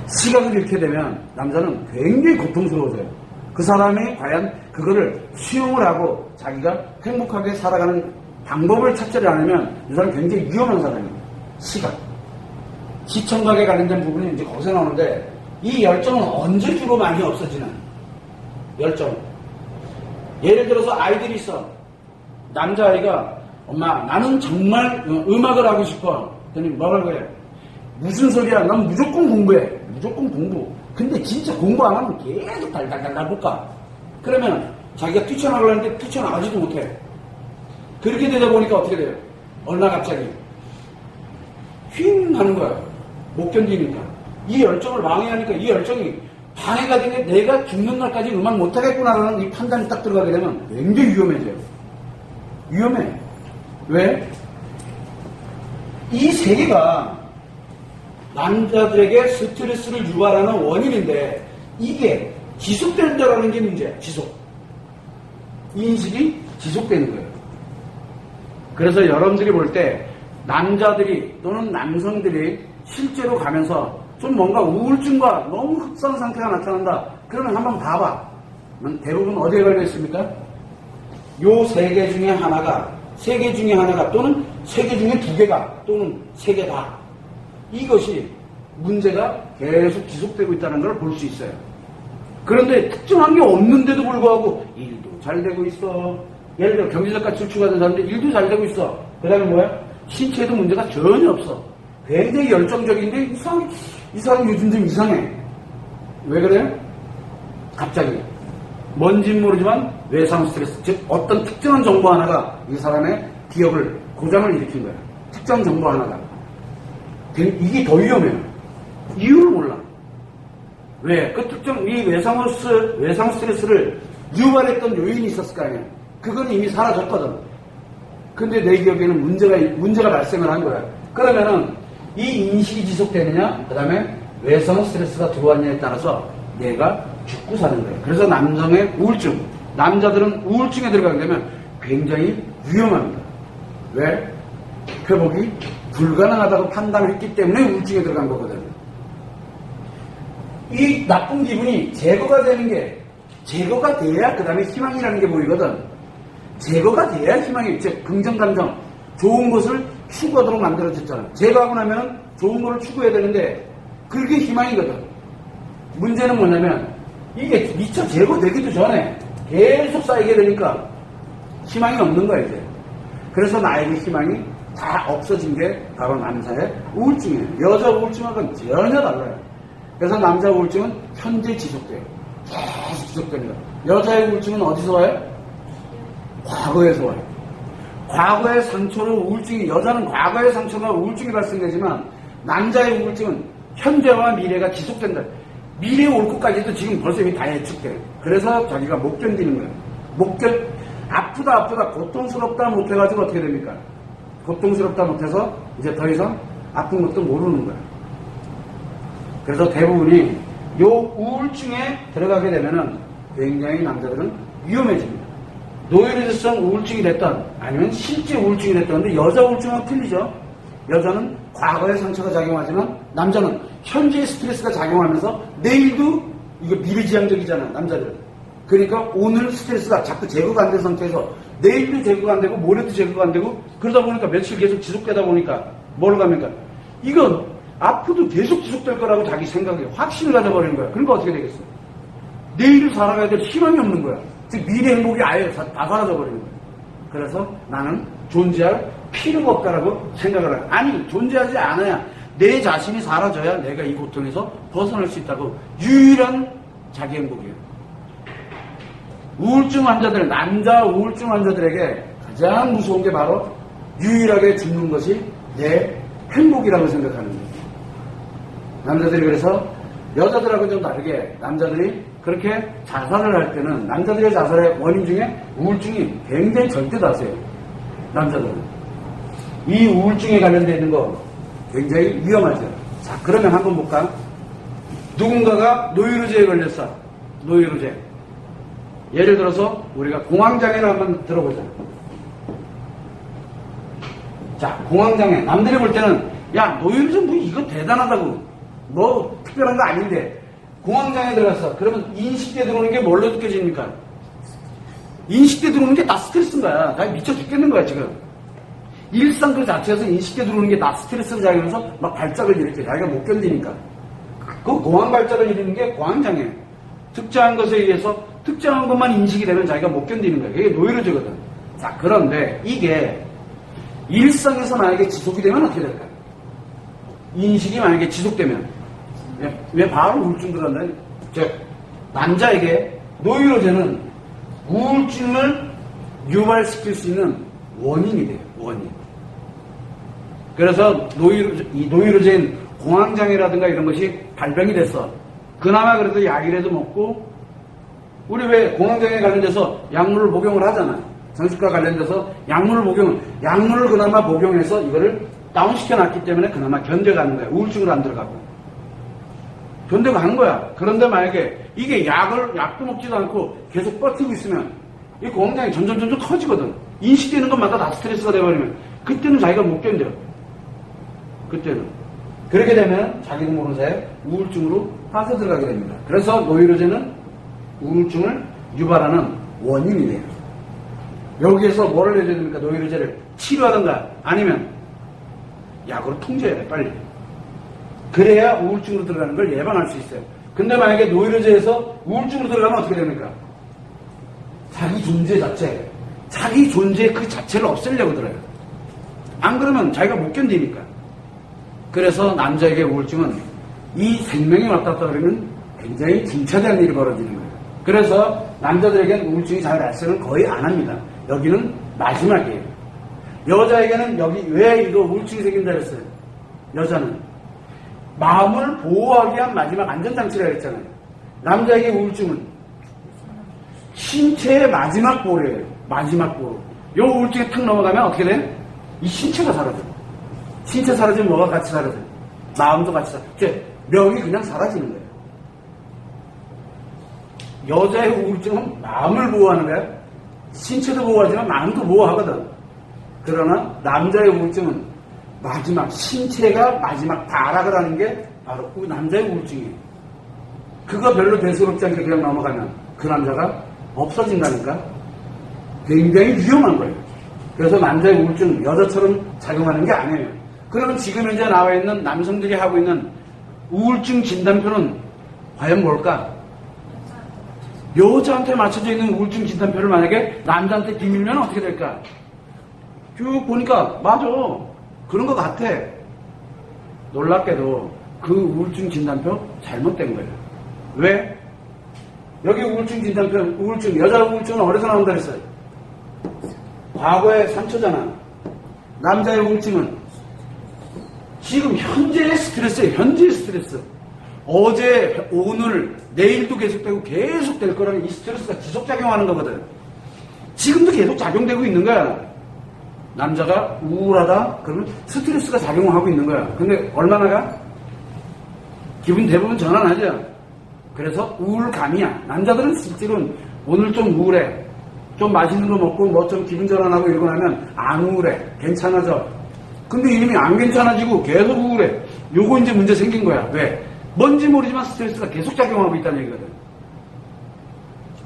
시각을 잃게 되면 남자는 굉장히 고통스러워져요. 그 사람이 과연 그거를 수용을 하고 자기가 행복하게 살아가는 방법을 찾지를 않으면 이 사람은 굉장히 위험한 사람이에요. 시각. 시청각에 관련된 부분이 이제 거기서 나오는데, 이 열정은 언제 주로 많이 없어지는 열정. 예를 들어서 아이들이 있어. 남자아이가 엄마 나는 정말 음악을 하고 싶어. 그랬더니 뭐라고 해? 무슨 소리야? 난 무조건 공부해. 무조건 공부. 근데 진짜 공부 안 하면 계속 달달달 볼까? 그러면 자기가 뛰쳐나가려는데 뛰쳐나가지도 못해. 그렇게 되다 보니까 어떻게 돼요? 어느 날 갑자기 휘 하는 거야. 못 견디니까. 이 열정을 방해하니까 이 열정이 방해가 되면 내가 죽는 날까지 음악 못하겠구나라는 이 판단이 딱 들어가게 되면 굉장히 위험해져요. 위험해. 왜? 이 세계가 남자들에게 스트레스를 유발하는 원인인데 이게 지속된다라는 게 문제야. 지속. 이 인식이 지속되는 거예요. 그래서 여러분들이 볼 때 남자들이 또는 남성들이 실제로 가면서 좀 뭔가 우울증과 너무 흡사한 상태가 나타난다. 그러면 한번 봐봐. 대부분 어디에 걸려 있습니까? 요 세 개 중에 하나가, 세 개 중에 하나가 또는 세 개 중에 두 개가 또는 세 개 다. 이것이 문제가 계속 지속되고 있다는 걸 볼 수 있어요. 그런데 특정한 게 없는데도 불구하고 일도 잘 되고 있어. 예를 들어 경제적 가치를 추구하는 사람들 일도 잘 되고 있어. 그 다음에 뭐야? 신체에도 문제가 전혀 없어. 굉장히 열정적인데 이 사람 요즘 좀 이상해. 왜 그래요? 갑자기 뭔진 모르지만 외상 스트레스, 즉 어떤 특정한 정보 하나가 이 사람의 기억을 고장을 일으킨 거야. 특정 정보 하나가. 이게 더 위험해요. 이유를 몰라. 왜? 그 특정 이 외상 스트레스를 유발했던 요인이 있었을 거 아니야. 그건 이미 사라졌거든. 근데 내 기억에는 문제가 발생을 한 거야. 그러면은 이 인식이 지속되느냐, 그 다음에 외상 스트레스가 들어왔냐에 따라서 내가 죽고 사는 거예요. 그래서 남성의 우울증, 남자들은 우울증에 들어가게 되면 굉장히 위험합니다. 왜? 회복이 불가능하다고 판단했기 때문에 우울증에 들어간 거거든요. 이 나쁜 기분이 제거가 되는 게, 제거가 돼야 그 다음에 희망이라는 게 보이거든. 제거가 돼야 희망이, 즉 긍정감정, 좋은 것을 추구하도록 만들어졌잖아. 제거하고 나면 좋은 것을 추구해야 되는데 그게 희망이거든. 문제는 뭐냐면 이게 미처 제거되기도 전에 계속 쌓이게 되니까 희망이 없는 거야 이제. 그래서 나에게 희망이 다 없어진 게 바로 남자의 우울증이에요. 여자 우울증하고는 전혀 달라요. 그래서 남자 우울증은 현재 지속돼요. 계속 지속됩니다. 여자의 우울증은 어디서 와요? 과거에서 와요. 과거의 상처로 우울증이, 여자는 과거의 상처가 우울증이 발생되지만 남자의 우울증은 현재와 미래가 지속된다. 미래에 올 것까지도 지금 벌써 이미 다 예측돼요. 그래서 자기가 못 견디는 거예요. 아프다 고통스럽다 못해가지고 어떻게 됩니까? 고통스럽다 못해서 이제 더 이상 아픈 것도 모르는 거예요. 그래서 대부분이 요 우울증에 들어가게 되면은 굉장히 남자들은 위험해집니다. 노이로제성 우울증이 됐던 아니면 실제 우울증이 됐던 근데 여자 우울증은 틀리죠. 여자는 과거의 상처가 작용하지만 남자는 현재의 스트레스가 작용하면서 내일도 이거 미래지향적이잖아 남자들은. 그러니까 오늘 스트레스가 자꾸 제거가 안 된 상태에서 내일도 제거가 안 되고 모레도 제거가 안 되고 그러다 보니까 며칠 계속 지속되다 보니까 뭘 갑니까? 이건 앞으로도 계속 지속될 거라고 자기 생각에 확신을 가져버리는 거야. 그러니까 어떻게 되겠어? 내일을 살아가야 될 희망이 없는 거야. 즉 미래 행복이 아예 다 사라져버리는 거예요. 그래서 나는 존재할 필요가 없다라고 생각을 해요. 아니 존재하지 않아야 내 자신이 사라져야 내가 이 고통에서 벗어날 수 있다고. 유일한 자기 행복이에요. 우울증 환자들, 남자 우울증 환자들에게 가장 무서운 게 바로 유일하게 죽는 것이 내 행복이라고 생각하는 거예요. 남자들이 그래서 여자들하고는 좀 다르게 남자들이 그렇게 자살을 할 때는 남자들의 자살의 원인 중에 우울증이 굉장히 절대다수예요. 남자들은. 이 우울증에 관련되어 있는 거 굉장히 위험하죠. 자, 그러면 한번 볼까? 누군가가 노이로제에 걸렸어. 노이로제. 예를 들어서 우리가 공황장애를 한번 들어보자. 자, 공황장애. 남들이 볼 때는 야, 노이로제 뭐 이거 대단하다고. 뭐 특별한 거 아닌데. 공황장애 들어갔어. 그러면 인식대 들어오는 게 뭘로 느껴집니까? 인식대 들어오는 게 다 스트레스인 거야. 다 미쳐 죽겠는 거야, 지금. 일상 그 자체에서 인식대 들어오는 게 다 스트레스를 작용해서 막 발작을 일으켜. 자기가 못 견디니까. 그 공황 발작을 일으키는 게 공황장애. 특정한 것에 의해서 특정한 것만 인식이 되면 자기가 못 견디는 거야. 그게 노이로제거든. 자, 그런데 이게 일상에서 만약에 지속이 되면 어떻게 될까요? 인식이 만약에 지속되면 왜 바로 우울증 들어간다? 즉 남자에게 노이로제는 우울증을 유발시킬 수 있는 원인이 돼요. 원인. 그래서 이 노이로제인 공황장애라든가 이런 것이 발병이 됐어. 그나마 그래도 약이라도 먹고, 우리 왜 공황장애 관련돼서 약물을 복용을 하잖아. 정신과 관련돼서 약물을 그나마 복용해서 이거를 다운시켜놨기 때문에 그나마 견뎌가는 거야. 우울증으로 안 들어가고. 견뎌가는 거야. 그런데 만약에 이게 약도 먹지도 않고 계속 버티고 있으면 이 공황장애 점점 커지거든. 인식되는 것마다 다 스트레스가 돼버리면 그때는 자기가 못 견뎌. 그때는. 그렇게 되면 자기도 모르는 사이에 우울증으로 빠져들어가게 됩니다. 그래서 노이로제는 우울증을 유발하는 원인이 돼요. 여기에서 뭐를 해줘야 됩니까? 노이로제를 치료하든가 아니면 약으로 통제해야 돼, 빨리. 그래야 우울증으로 들어가는 걸 예방할 수 있어요. 근데 만약에 노이로제에서 우울증으로 들어가면 어떻게 됩니까? 자기 존재 그 자체를 없애려고 들어요. 안 그러면 자기가 못 견디니까. 그래서 남자에게 우울증은 이 생명이 맞닿다 그러면 굉장히 중차대한 일이 벌어지는 거예요. 그래서 남자들에게는 우울증이 잘 발생을 거의 안 합니다. 여기는 마지막이에요. 여자에게는 여기 왜 이거 우울증이 생긴다 그랬어요? 여자는 마음을 보호하기 위한 마지막 안전장치라 그랬잖아요. 남자에게 우울증은 신체의 마지막 보호예요. 마지막 보호. 이 우울증이 탁 넘어가면 어떻게 돼? 이 신체가 사라져. 신체 사라지면 뭐가 같이 사라져? 마음도 같이 사라져. 명이 그냥 사라지는 거예요. 여자의 우울증은 마음을 보호하는 거야. 신체도 보호하지만 마음도 보호하거든. 그러나 남자의 우울증은 마지막 신체가 마지막 타락을 하는 게 바로 남자의 우울증이에요. 그거 별로 대수롭지 않게 그냥 넘어가면 그 남자가 없어진다니까. 굉장히 위험한 거예요. 그래서 남자의 우울증 여자처럼 작용하는 게 아니에요. 그러면 지금 현재 나와 있는 남성들이 하고 있는 우울증 진단표는 과연 뭘까? 여자한테 맞춰져 있는 우울증 진단표를 만약에 남자한테 비밀면 어떻게 될까? 쭉 보니까 맞아. 그런 것 같아. 놀랍게도 그 우울증 진단표 잘못된 거예요. 왜? 여기 우울증 진단표, 여자 우울증은 어디서 나온다 그랬어요? 과거의 상처잖아. 남자의 우울증은 지금 현재의 스트레스예요. 현재의 스트레스. 어제, 오늘, 내일도 계속되고 계속 될 거라는 이 스트레스가 지속작용하는 거거든. 지금도 계속 작용되고 있는 거야. 남자가 우울하다? 그러면 스트레스가 작용하고 있는 거야. 근데 얼마나 가? 기분 대부분 전환하죠. 그래서 우울감이야. 남자들은 실제로는 오늘 좀 우울해. 좀 맛있는 거 먹고 뭐 좀 기분 전환하고 이러고 나면 안 우울해. 괜찮아져. 근데 이놈이 안 괜찮아지고 계속 우울해. 요거 이제 문제 생긴 거야. 왜? 뭔지 모르지만 스트레스가 계속 작용하고 있다는 얘기거든.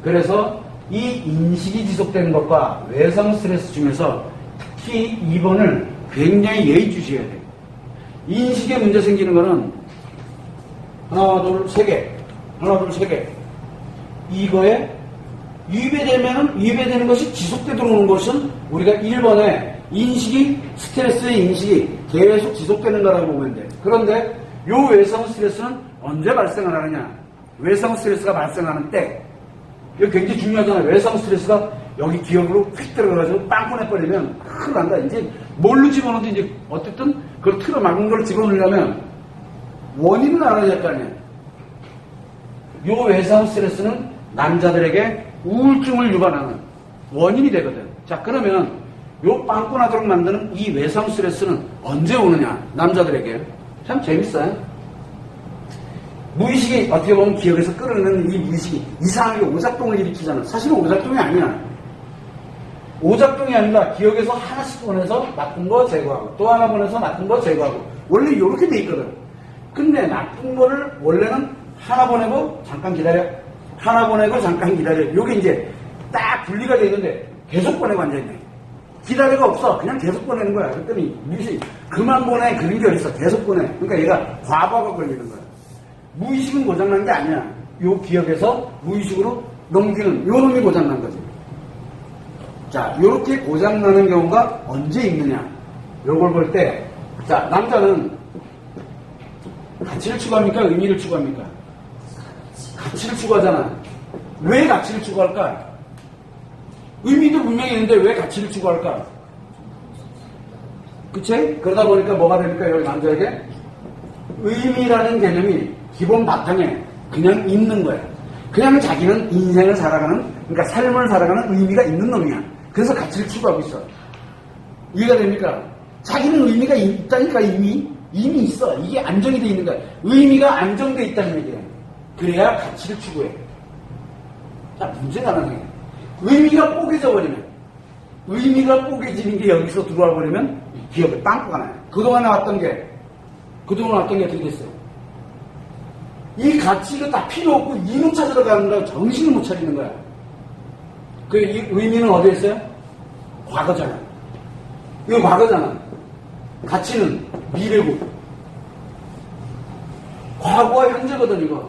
그래서 이 인식이 지속되는 것과 외성 스트레스 중에서 특히 2번을 굉장히 예의주시해야 돼요. 인식에 문제 생기는 거는 하나, 둘, 세 개. 이거에 위배되는 것이 지속되도록 오는 것은 우리가 1번에 스트레스의 인식이 계속 지속되는 거라고 보면 돼. 그런데 요 외성 스트레스는 언제 발생을 하느냐? 외성 스트레스가 발생하는 때, 이거 굉장히 중요하잖아요. 외성 스트레스가 여기 기억으로 휙 들어가가지고 빵꾸 내버리면 큰일 난다. 이제 뭘로 집어넣어도 이제 어쨌든 그걸 틀어 막은 걸 집어넣으려면 원인을 알아야 될 거 아니에요. 요 외성 스트레스는 남자들에게 우울증을 유발하는 원인이 되거든. 자, 그러면 요 빵꾸 나도록 만드는 이 외성 스트레스는 언제 오느냐? 남자들에게. 참 재밌어요. 무의식이 어떻게 보면 기억에서 끌어내는 이 무의식이 이상하게 오작동을 일으키잖아. 사실은 오작동이 아니야. 오작동이 아니라 기억에서 하나씩 보내서 나쁜 거 제거하고 또 하나 보내서 나쁜 거 제거하고 원래 이렇게 돼 있거든. 근데 나쁜 거를 원래는 하나 보내고 잠깐 기다려. 하나 보내고 잠깐 기다려. 요게 이제 딱 분리가 돼 있는데 계속 보내고 앉아있네. 기다려가 없어. 그냥 계속 보내는 거야. 그랬더니 무의식 그만 보내. 그런 게 어딨어. 계속 보내. 그러니까 얘가 과부하가 걸리는 거야. 무의식은 고장난 게 아니야. 요 기억에서 무의식으로 넘기는 요 놈이 고장난 거지. 자, 요렇게 고장나는 경우가 언제 있느냐. 요걸 볼 때, 자, 남자는 가치를 추구합니까? 의미를 추구합니까? 가치를 추구하잖아. 왜 가치를 추구할까? 의미도 분명히 있는데 왜 가치를 추구할까? 그치? 그러다 보니까 뭐가 됩니까? 여기 남자에게 의미라는 개념이 기본 바탕에 그냥 있는 거야. 그냥 자기는 인생을 살아가는, 그러니까 삶을 살아가는 의미가 있는 놈이야. 그래서 가치를 추구하고 있어. 이해가 됩니까? 자기는 의미가 있다니까 이미 있어. 이게 안정이 돼 있는 거야. 의미가 안정돼 있다는 얘기야. 그래야 가치를 추구해. 자, 문제가 나네. 의미가 뽀개져 버리면, 의미가 뽀개지는 게 여기서 들어와 버리면 기업에 빵꾸가 나요. 그동안 왔던 게 어떻게 됐어요? 이 가치가 다 필요 없고 이름 찾으러 가는 거야. 정신을 못 차리는 거야. 이 의미는 어디에 있어요? 과거잖아. 이거 과거잖아. 가치는 미래고. 과거와 현재거든, 이거.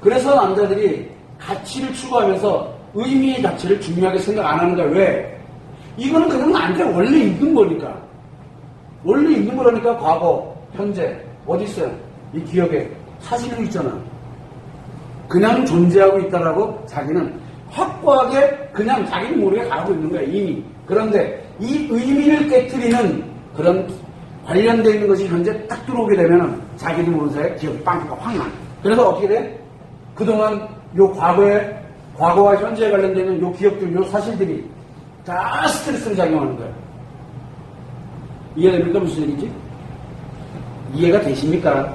그래서 남자들이 가치를 추구하면서 의미의 가치를 중요하게 생각 안 하는 거야. 왜? 이거는 그냥 남자 원래 있는 거니까. 원래 있는 거라니까. 과거, 현재. 어디 있어요? 이 기억에 사실은 있잖아. 그냥 존재하고 있다라고 자기는 확고하게 그냥 자기는 모르게 가고 있는 거야, 이미. 그런데 이 의미를 깨트리는 그런 관련되어 있는 것이 현재 딱 들어오게 되면 자기도 모르는 사이에 기억이 빵꾸가 확 나. 그래서 어떻게 돼? 그동안 요 과거와 현재에 관련되는 요 기억들, 요 사실들이 다 스트레스를 작용하는 거야. 이해됩니까? 무슨 얘기인지? 이해가 되십니까?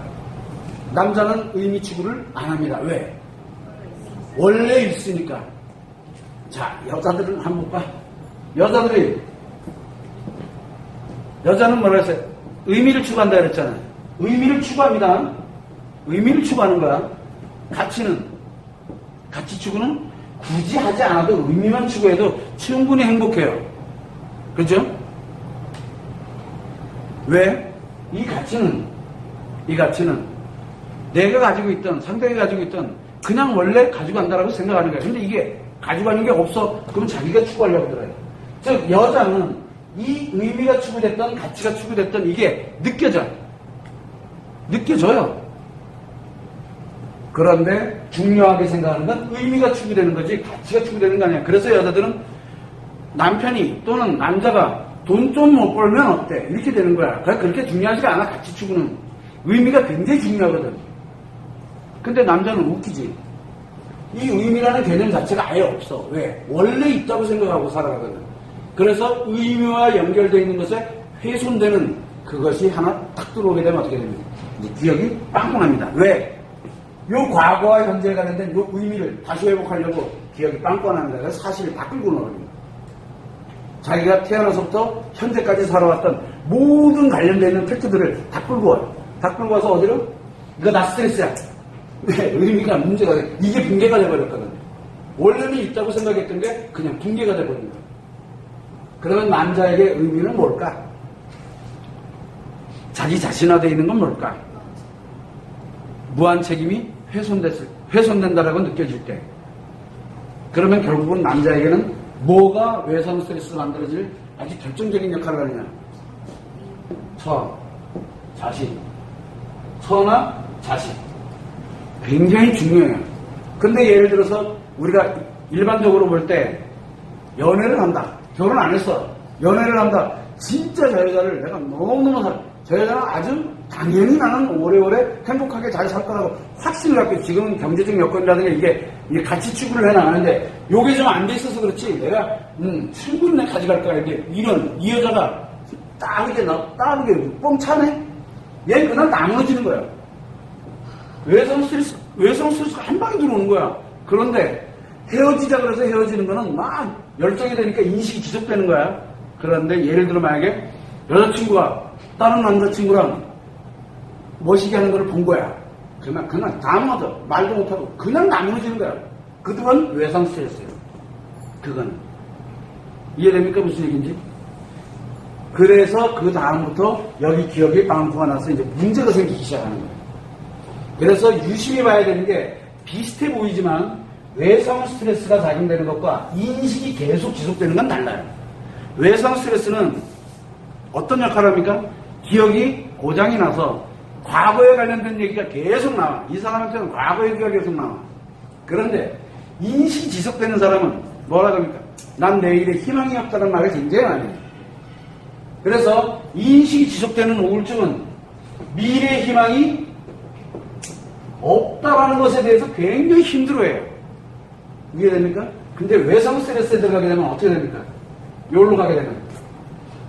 남자는 의미 추구를 안 합니다. 왜? 원래 있으니까. 자, 여자들은 한번 봐. 여자는 뭐라 했어요? 의미를 추구한다 그랬잖아요. 의미를 추구합니다. 의미를 추구하는 거야. 가치 추구는 굳이 하지 않아도 의미만 추구해도 충분히 행복해요. 그죠? 왜? 이 가치는 내가 가지고 있던, 상대가 가지고 있던 그냥 원래 가지고 간다라고 생각하는 거야. 근데 이게 가지고 가는 게 없어. 그럼 자기가 추구하려고 들어요. 즉, 여자는 이 의미가 추구됐던, 가치가 추구됐던 이게 느껴져요. 그런데 중요하게 생각하는 건 의미가 추구되는 거지 가치가 추구되는 거 아니야. 그래서 여자들은 남편이 또는 남자가 돈 좀 못 벌면 어때? 이렇게 되는 거야. 그렇게 중요하지가 않아. 가치 추구는. 의미가 굉장히 중요하거든. 근데 남자는 웃기지. 이 의미라는 개념 자체가 아예 없어. 왜? 원래 있다고 생각하고 살아가거든. 그래서 의미와 연결되어 있는 것에 훼손되는 그것이 하나 딱 들어오게 되면 어떻게 됩니까? 이제 기억이 빵꾸납니다. 왜? 요 과거와 현재에 관련된 요 의미를 다시 회복하려고 기억이 빵꾸가 납니다. 그래서 사실을 다 끌고 나옵니다. 자기가 태어나서부터 현재까지 살아왔던 모든 관련되어 있는 팩트들을 다 끌고 와요. 다 끌고 와서 어디로? 이거 나 스트레스야. 왜? 의미가 문제가 돼. 이게 붕괴가 돼버렸거든. 원래는 있다고 생각했던 게 그냥 붕괴가 돼버린 거야. 그러면 남자에게 의미는 뭘까? 자기 자신화되어 있는 건 뭘까? 무한 책임이 훼손된다라고 느껴질 때. 그러면 결국은 남자에게는 뭐가 외상 스트레스로 만들어질 아주 결정적인 역할을 하느냐? 처나 자신. 굉장히 중요해요. 근데 예를 들어서 우리가 일반적으로 볼 때 연애를 한다. 결혼 안 했어. 연애를 한다. 진짜 저 여자를 내가 너무너무 저 여자는 아주 당연히 나는 오래오래 행복하게 잘 살 거라고 확신을 갖고 지금은 경제적 여건이라든가 이게 가치 추구를 해나가는데 요게 좀 안 돼 있어서 그렇지 내가 충분히 내가 가져갈 거야. 이 여자가 따르게 뻥 차네? 얘는 그날 나무너지는 거야. 외성 스트레스가 한 방에 들어오는 거야. 그런데 헤어지자 그래서 헤어지는 거는 막 열정이 되니까 인식이 지속되는 거야. 그런데 예를 들어 만약에 여자친구가 다른 남자친구랑 멋있게 하는 걸 본 거야. 그냥 다 맞아. 말도 못하고 그냥 나무너지는 거야. 그동안 외상 스트레스예요. 그건 이해됩니까? 무슨 얘기인지? 그래서 그 다음부터 여기 기억이 빵꾸가 나서 이제 문제가 생기기 시작하는 거예요. 그래서 유심히 봐야 되는 게 비슷해 보이지만 외상 스트레스가 작용되는 것과 인식이 계속 지속되는 건 달라요. 외상 스트레스는 어떤 역할을 합니까? 기억이 고장이 나서 과거에 관련된 얘기가 계속 나와. 이 사람한테는 과거 얘기가 계속 나와. 그런데 인식이 지속되는 사람은 뭐라 합니까? 난 내일에 희망이 없다는 말을 굉장히 많이 해요. 그래서 이 인식이 지속되는 우울증은 미래의 희망이 없다라는 것에 대해서 굉장히 힘들어해요. 이해됩니까? 근데 외상 스트레스에 들어가게 되면 어떻게 됩니까? 여기로 가게 되면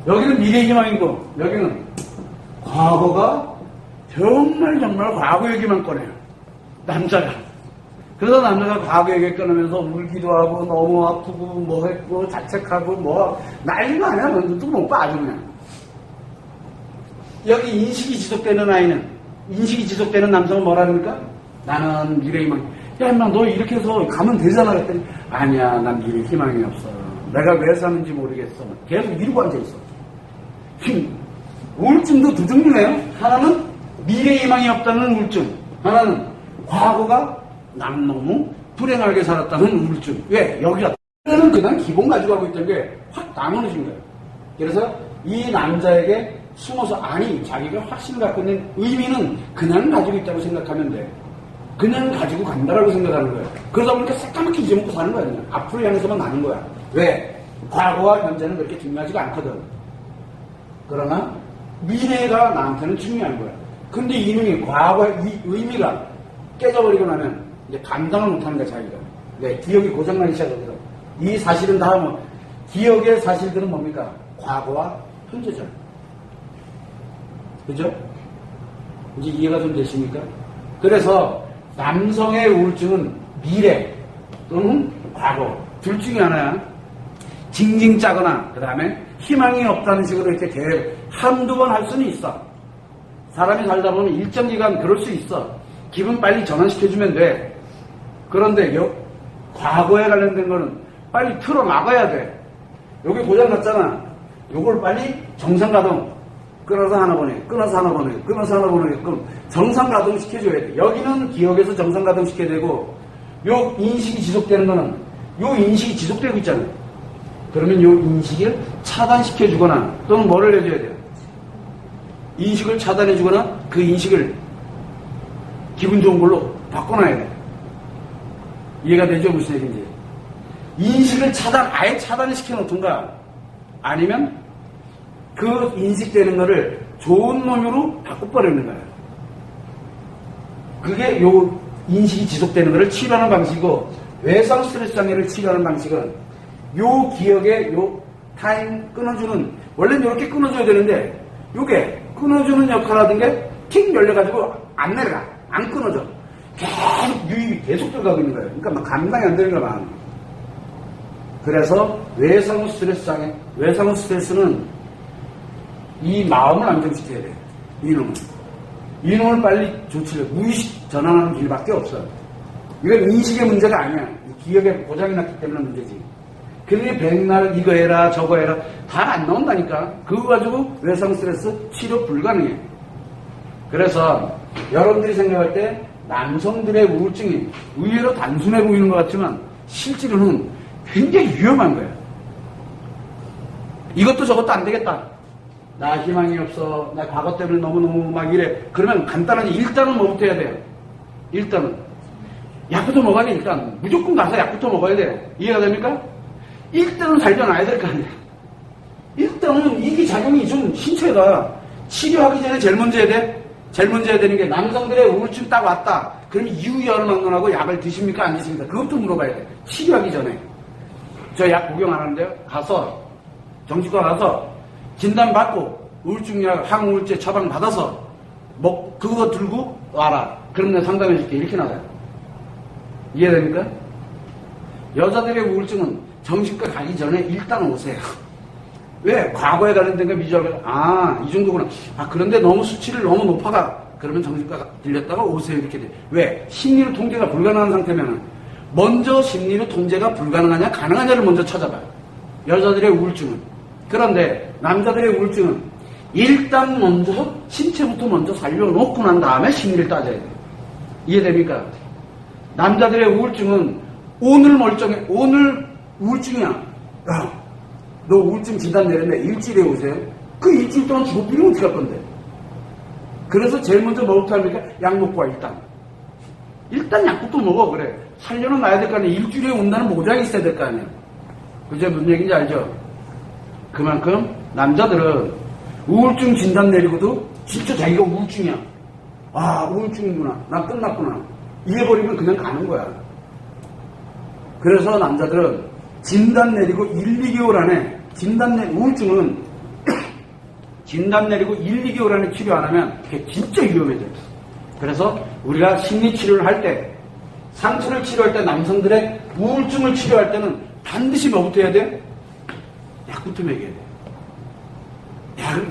여기는 미래의 희망이고 여기는 과거가 정말 과거 얘기만 꺼내요. 남자가. 그래서 남자가 과거 얘기 꺼내면서 울기도 하고 너무 아프고 뭐 했고 자책하고 뭐 난리가 아니야. 눈도 못 봐 아주 그냥. 여기 인식이 지속되는 아이는 인식이 지속되는 남성은 뭐라 그럽니까? 나는 미래의 희망. 야 인마 너 이렇게 해서 가면 되잖아 그랬더니 아니야 난 미래의 희망이 없어. 내가 왜 사는지 모르겠어. 계속 이러고 앉아있어. 우울증도 두 종류네요. 하나는 미래의 희망이 없다는 우울증. 하나는 과거가 난 너무 불행하게 살았다는 우울증. 왜? 여기가 그냥 기본 가지고 하고 있던 게 확 나무너진 거예요. 그래서 이 남자에게 숨어서 아니 자기가 확신을 갖고 있는 의미는 그냥 가지고 있다고 생각하면 돼. 그냥 가지고 간다라고 생각하는 거예요. 그러다 보니까 새까맣게 잊어먹고 사는 거야. 그냥. 앞으로 향해서만 나는 거야. 왜? 과거와 현재는 그렇게 중요하지가 않거든. 그러나 미래가 나한테는 중요한 거야. 근데 이놈이 과거의 이 의미가 깨져버리고 나면 이제 감당을 못하는 거야 자기가. 네, 기억이 고장나기 시작하거든. 이 사실은 다 뭐 기억의 사실들은 뭡니까? 과거와 현재죠. 그죠? 이제 이해가 좀 되십니까? 그래서 남성의 우울증은 미래 또는 과거 둘 중에 하나야. 징징 짜거나 그 다음에 희망이 없다는 식으로 이렇게 한두 번 할 수는 있어. 사람이 살다 보면 일정 기간 그럴 수 있어. 기분 빨리 전환시켜주면 돼. 그런데 과거에 관련된 거는 빨리 틀어막아야 돼. 여기 고장났잖아. 요걸 빨리 정상가동 끊어서 하나 보내, 끊어서 하나 보내, 끊어서 하나 보내게끔 정상가동 시켜줘야 돼. 여기는 기억에서 정상가동 시켜야 되고 요 인식이 지속되는 거는 요 인식이 지속되고 있잖아요. 그러면 요 인식을 차단시켜주거나 또는 뭐를 해줘야 돼요? 인식을 차단해주거나 그 인식을 기분 좋은 걸로 바꿔놔야 돼. 이해가 되죠? 무슨 얘기인지. 인식을 아예 차단을 시켜놓던가 아니면 그 인식되는 거를 좋은 놈으로 바꿔버리는 거예요. 그게 요 인식이 지속되는 거를 치료하는 방식이고 외상 스트레스 장애를 치료하는 방식은 요 기억의 요 타임 끊어주는 원래는 이렇게 끊어줘야 되는데 요게 끊어주는 역할을 하던 게 틱 열려가지고 안 내려가. 안 끊어져. 계속 유입이 계속 들어가고 있는 거예요. 그러니까 막 감당이 안 되는 거야. 그래서 외상 스트레스 장애, 외상 스트레스는 이 마음을 안정시켜야 돼요. 이놈을 빨리 조치를 무의식 전환하는 길밖에 없어요. 이건 인식의 문제가 아니야. 기억에 고장이 났기 때문에 문제지. 그러니 백날 이거 해라 저거 해라 다 안 나온다니까. 그거 가지고 외상 스트레스 치료 불가능해. 그래서 여러분들이 생각할 때 남성들의 우울증이 의외로 단순해 보이는 것 같지만 실제로는 굉장히 위험한 거예요. 이것도 저것도 안 되겠다. 나 희망이 없어. 나 과거 때문에 너무너무 막 이래. 그러면 간단하게 일단은 뭐부터 해야 돼요? 일단은 약부터 먹어야 돼. 일단 무조건 가서 약부터 먹어야 돼요. 이해가 됩니까? 일단은 살려놔야 될 거 아니에요. 일단은 이게 작용이 좀 신체가 치료하기 전에 제일 먼저 해야 돼. 제일 먼저 해야 되는 게 남성들의 우울증 딱 왔다. 그럼 이유열을 막론하고 약을 드십니까? 안 드십니까? 그것도 물어봐야 돼. 치료하기 전에. 저 약 복용 안 하는데요. 가서 정신과 가서 진단받고 우울증약 항우울제 처방 받아서 그거 들고 와라. 그럼 내가 상담해줄게. 이렇게 나가요. 이해됩니까? 여자들의 우울증은 정신과 가기 전에 일단 오세요. 왜? 과거에 관련된 거 미주하고 이 정도구나. 그런데 너무 수치를 너무 높아가. 그러면 정신과 들렸다가 오세요. 이렇게 돼. 왜? 심리로 통제가 불가능한 상태면은 먼저 심리로 통제가 불가능하냐 가능하냐를 먼저 찾아봐요. 여자들의 우울증은. 그런데 남자들의 우울증은 일단 먼저 신체부터 먼저 살려놓고 난 다음에 심리를 따져야 돼요. 이해됩니까? 남자들의 우울증은 오늘 멀쩡해. 오늘 우울증이야. 야, 너 우울증 진단 내렸네. 일주일에 오세요. 그 일주일 동안 죽어버리면 어떻게 할 건데? 그래서 제일 먼저 뭐부터 합니까? 약 먹고 와, 일단. 일단 약부터 먹어, 그래. 살려는 놔야 될 거 아니야. 일주일에 온다는 보장이 있어야 될 거 아니야. 그죠? 무슨 얘기인지 알죠? 그만큼 남자들은 우울증 진단 내리고도 진짜 자기가 우울증이야. 아, 우울증이구나. 나 끝났구나. 이래버리면 그냥 가는 거야. 그래서 남자들은 진단 내리고 1, 2개월 안에 우울증은 진단 내리고 1, 2개월 안에 치료 안 하면 그게 진짜 위험해져요. 그래서 우리가 심리치료를 할 때, 상처를 치료할 때 남성들의 우울증을 치료할 때는 반드시 뭐부터 해야 돼? 약부터 먹여야 돼.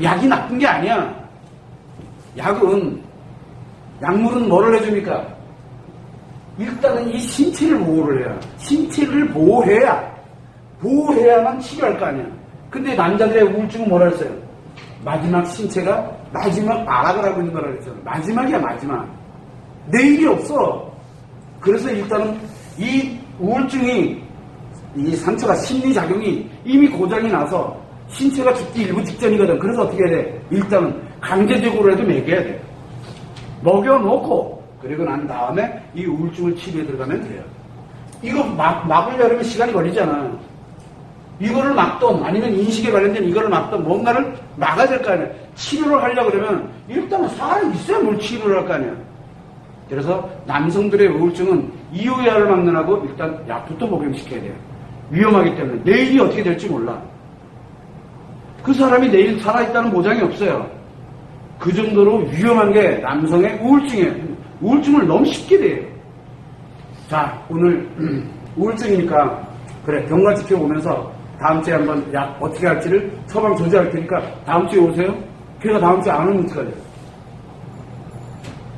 약이 나쁜 게 아니야. 약물은 뭐를 해줍니까? 일단은 이 신체를 보호를 해야. 신체를 보호해야만 치료할 거 아니야. 근데 남자들의 우울증은 뭐라 했어요? 마지막 신체가 마지막 나락을 하고 있는 거라 그랬잖아. 마지막이야, 마지막. 내일이 없어. 그래서 일단은 이 우울증이, 이 상처가 심리작용이 이미 고장이 나서 신체가 죽기 일부 직전이거든. 그래서 어떻게 해야 돼? 일단은 강제적으로라도 먹여야 돼. 먹여놓고, 그리고 난 다음에 이 우울증을 치료에 들어가면 돼요. 이거 막으려면 시간이 걸리잖아. 이거를 막던, 아니면 인식에 관련된 이거를 막던 뭔가를 막아야 될 거 아니야. 치료를 하려고 그러면 일단은 사람이 있어야 뭘 치료를 할 거 아니야. 그래서 남성들의 우울증은 이유야를 막론하고 일단 약부터 복용시켜야 돼요. 위험하기 때문에. 내일이 어떻게 될지 몰라. 그 사람이 내일 살아있다는 보장이 없어요. 그 정도로 위험한 게 남성의 우울증이에요. 우울증을 너무 쉽게 돼요. 자, 오늘 우울증이니까 그래, 병원 지켜보면서 다음 주에 한번 약 어떻게 할지를 처방 조제할 테니까 다음 주에 오세요. 걔가 다음 주에 안 오면 어떡하죠?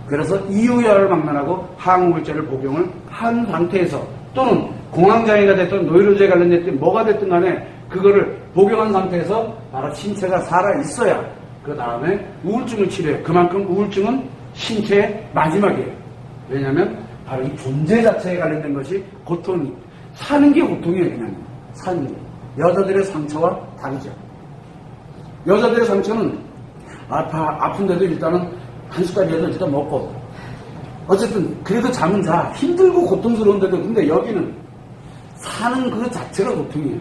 그래서 이유야를 막론하고 항우울제를 복용을 한 상태에서, 또는 공황장애가 됐든 노이로제에 관련됐든 뭐가 됐든 간에 그거를 복용한 상태에서 바로 신체가 살아있어야 그 다음에 우울증을 치료해요. 그만큼 우울증은 신체의 마지막이에요. 왜냐하면 바로 이 존재 자체에 관련된 것이 고통이, 사는 게 고통이에요. 그냥 사는 게. 여자들의 상처와 다르죠. 여자들의 상처는 아픈데도 일단은 한 숟갈이라도 일단 먹고, 어쨌든 그래도 잠은 자. 힘들고 고통스러운데도. 근데 여기는 사는 그 자체가 고통이에요.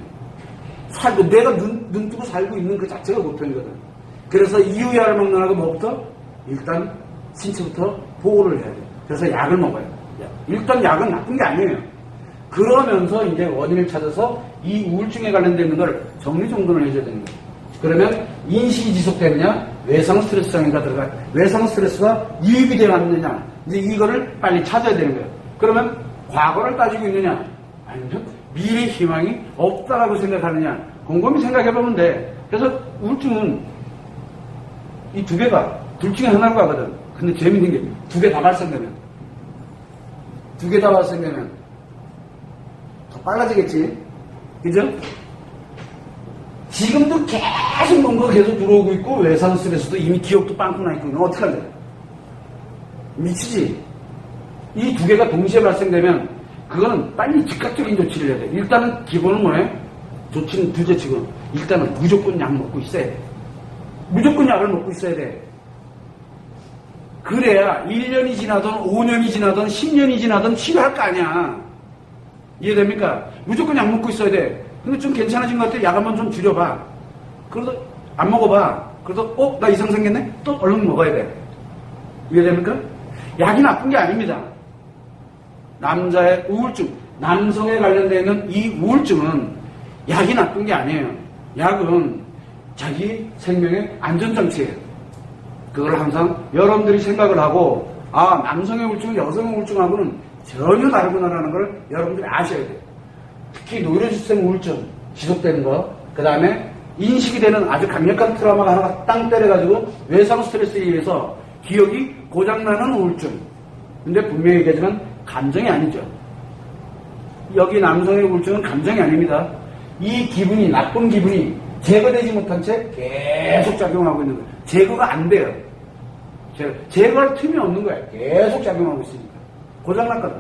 살고, 내가 눈 뜨고 살고 있는 그 자체가 고통이거든. 그래서 이유야를 먹느라고 뭐부터? 일단 신체부터 보호를 해야 돼요. 그래서 약을 먹어요. 일단 약은 나쁜 게 아니에요. 그러면서 이제 원인을 찾아서 이 우울증에 관련된 걸 정리정돈을 해줘야 되는 거예요. 그러면 인식이 지속되느냐, 외상 스트레스 장애가 들어가, 외상 스트레스가 유입이 되어 왔느냐, 이제 이거를 빨리 찾아야 되는 거예요. 그러면 과거를 따지고 있느냐, 아니면 미래 희망이 없다라고 생각하느냐, 곰곰이 생각해보면 돼. 그래서 우울증은 이 두 개가 둘 중에 하나로 가거든. 근데 재밌는 게 두 개 다 발생되면 더 빨라지겠지. 그죠? 지금도 계속 뭔가 계속 들어오고 있고, 외상 스트레스도 이미 기억도 빵꾸 나 있고, 이거 어떡할래? 미치지? 이 두 개가 동시에 발생되면 그거는 빨리 즉각적인 조치를 해야 돼. 일단은 기본은 뭐예요? 조치는 둘째치고 일단은 무조건 약 먹고 있어야 돼. 무조건 약을 먹고 있어야 돼. 그래야 1년이 지나든 5년이 지나든 10년이 지나든 치료할 거 아니야. 이해됩니까? 무조건 약 먹고 있어야 돼. 근데 좀 괜찮아진 것 같아. 약 한번 좀 줄여봐. 그래도 안 먹어봐. 그래도 나 이상 생겼네? 또 얼른 먹어야 돼. 이해됩니까? 약이 나쁜 게 아닙니다. 남자의 우울증, 남성에 관련되어 있는 이 우울증은 약이 나쁜 게 아니에요. 약은 자기 생명의 안전장치예요. 그걸 항상 여러분들이 생각을 하고, 남성의 우울증은 여성의 우울증하고는 전혀 다르구나라는 걸 여러분들이 아셔야 돼요. 특히 노이로시스템 우울증 지속되는 거, 그 다음에 인식이 되는 아주 강력한 트라우마가 하나가 땅 때려가지고 외상 스트레스에 의해서 기억이 고장나는 우울증. 근데 분명히 얘기하지만 감정이 아니죠. 여기 남성의 우울증은 감정이 아닙니다. 이 기분이, 나쁜 기분이 제거되지 못한 채 계속 작용하고 있는 거예요. 제거가 안 돼요. 제거할 틈이 없는 거예요. 계속 작용하고 있으니까. 고장났거든.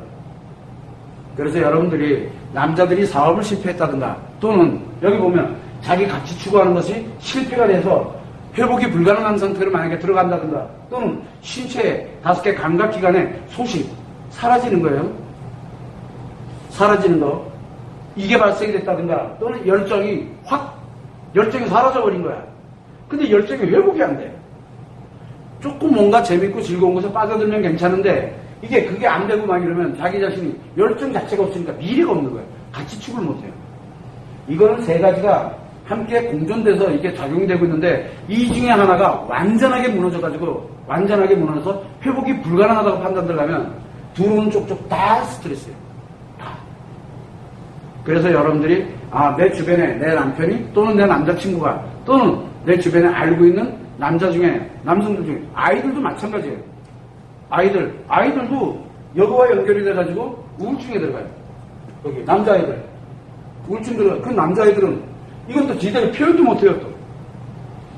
그래서 여러분들이 남자들이 사업을 실패했다든가, 또는 여기 보면 자기 가치 추구하는 것이 실패가 돼서 회복이 불가능한 상태로 만약에 들어간다든가, 또는 신체의 5개 감각기관의 소식 사라지는 거예요. 사라지는 거. 이게 발생이 됐다든가, 또는 열정이 사라져버린 거야. 근데 열정이 회복이 안 돼. 조금 뭔가 재밌고 즐거운 곳에 빠져들면 괜찮은데 이게 그게 안 되고 막 이러면 자기 자신이 열정 자체가 없으니까 미래가 없는 거예요. 같이 축을 못해요. 이거는 세 가지가 함께 공존돼서 이게 작용이 되고 있는데 이 중에 하나가 완전하게 무너져서 회복이 불가능하다고 판단되려면 들어오는 쪽쪽 다 스트레스예요. 다. 그래서 여러분들이 내 주변에 내 남편이 또는 내 남자친구가 또는 내 주변에 알고 있는 남자 중에 남성들 중에 아이들도 마찬가지예요. 아이들도 여기와 연결이 돼가지고 우울증에 들어가요. 여기 남자아이들 우울증 들어가요. 그 남자아이들은 이건 또 제대로 표현도 못해요 또.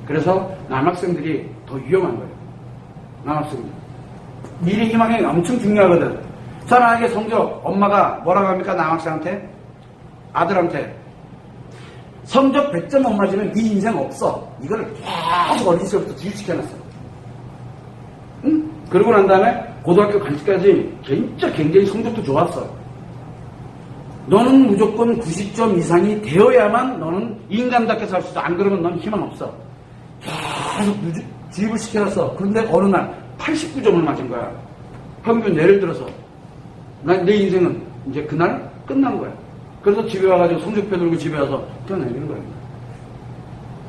그래서 남학생들이 더 위험한 거예요. 남학생들 미래 희망이 엄청 중요하거든. 자라나게 성적 엄마가 뭐라고 합니까? 남학생한테 아들한테 성적 100점 못 맞으면 네 인생 없어. 이걸 계속 어린시절부터 주입시켜놨어. 응? 그러고 난 다음에 고등학교 갈 때까지 진짜 굉장히 성적도 좋았어. 너는 무조건 90점 이상이 되어야만 너는 인간답게 살 수 있어. 안 그러면 넌 희망 없어. 계속 주입을 시켜놨어. 그런데 어느 날 89점을 맞은 거야. 평균 예를 들어서 내 인생은 이제 그날 끝난 거야. 그래서 집에 와가지고 성적표 들고 집에 와서 뛰어내리는 거야.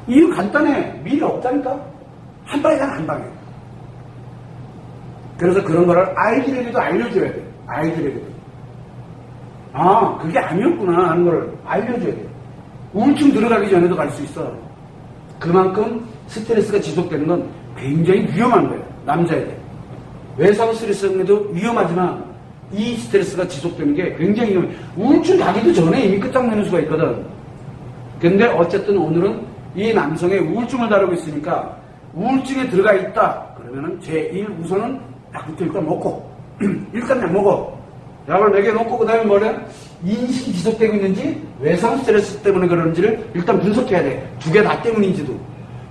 이유 간단해. 미래 없다니까. 한 방이잖아, 한 방에. 그래서 그런 거를 아이들에게도 알려줘야 돼. 아이들에게도. 그게 아니었구나 하는 걸 알려줘야 돼. 우울증 들어가기 전에도 갈 수 있어. 그만큼 스트레스가 지속되는 건 굉장히 위험한 거예요. 남자에게. 외상 스트레스도 위험하지만 이 스트레스가 지속되는 게 굉장히 위험해. 우울증 가기도 전에 이미 끝장내는 수가 있거든. 근데 어쨌든 오늘은 이 남성의 우울증을 다루고 있으니까 우울증에 들어가 있다. 그러면은 제1 우선은 약부터 일단 먹고 일단 약 먹어. 약을 먹여놓고 그 다음에 뭐래? 인식이 지속되고 있는지 외상 스트레스 때문에 그런지를 일단 분석해야 돼. 두 개 다 때문인지도.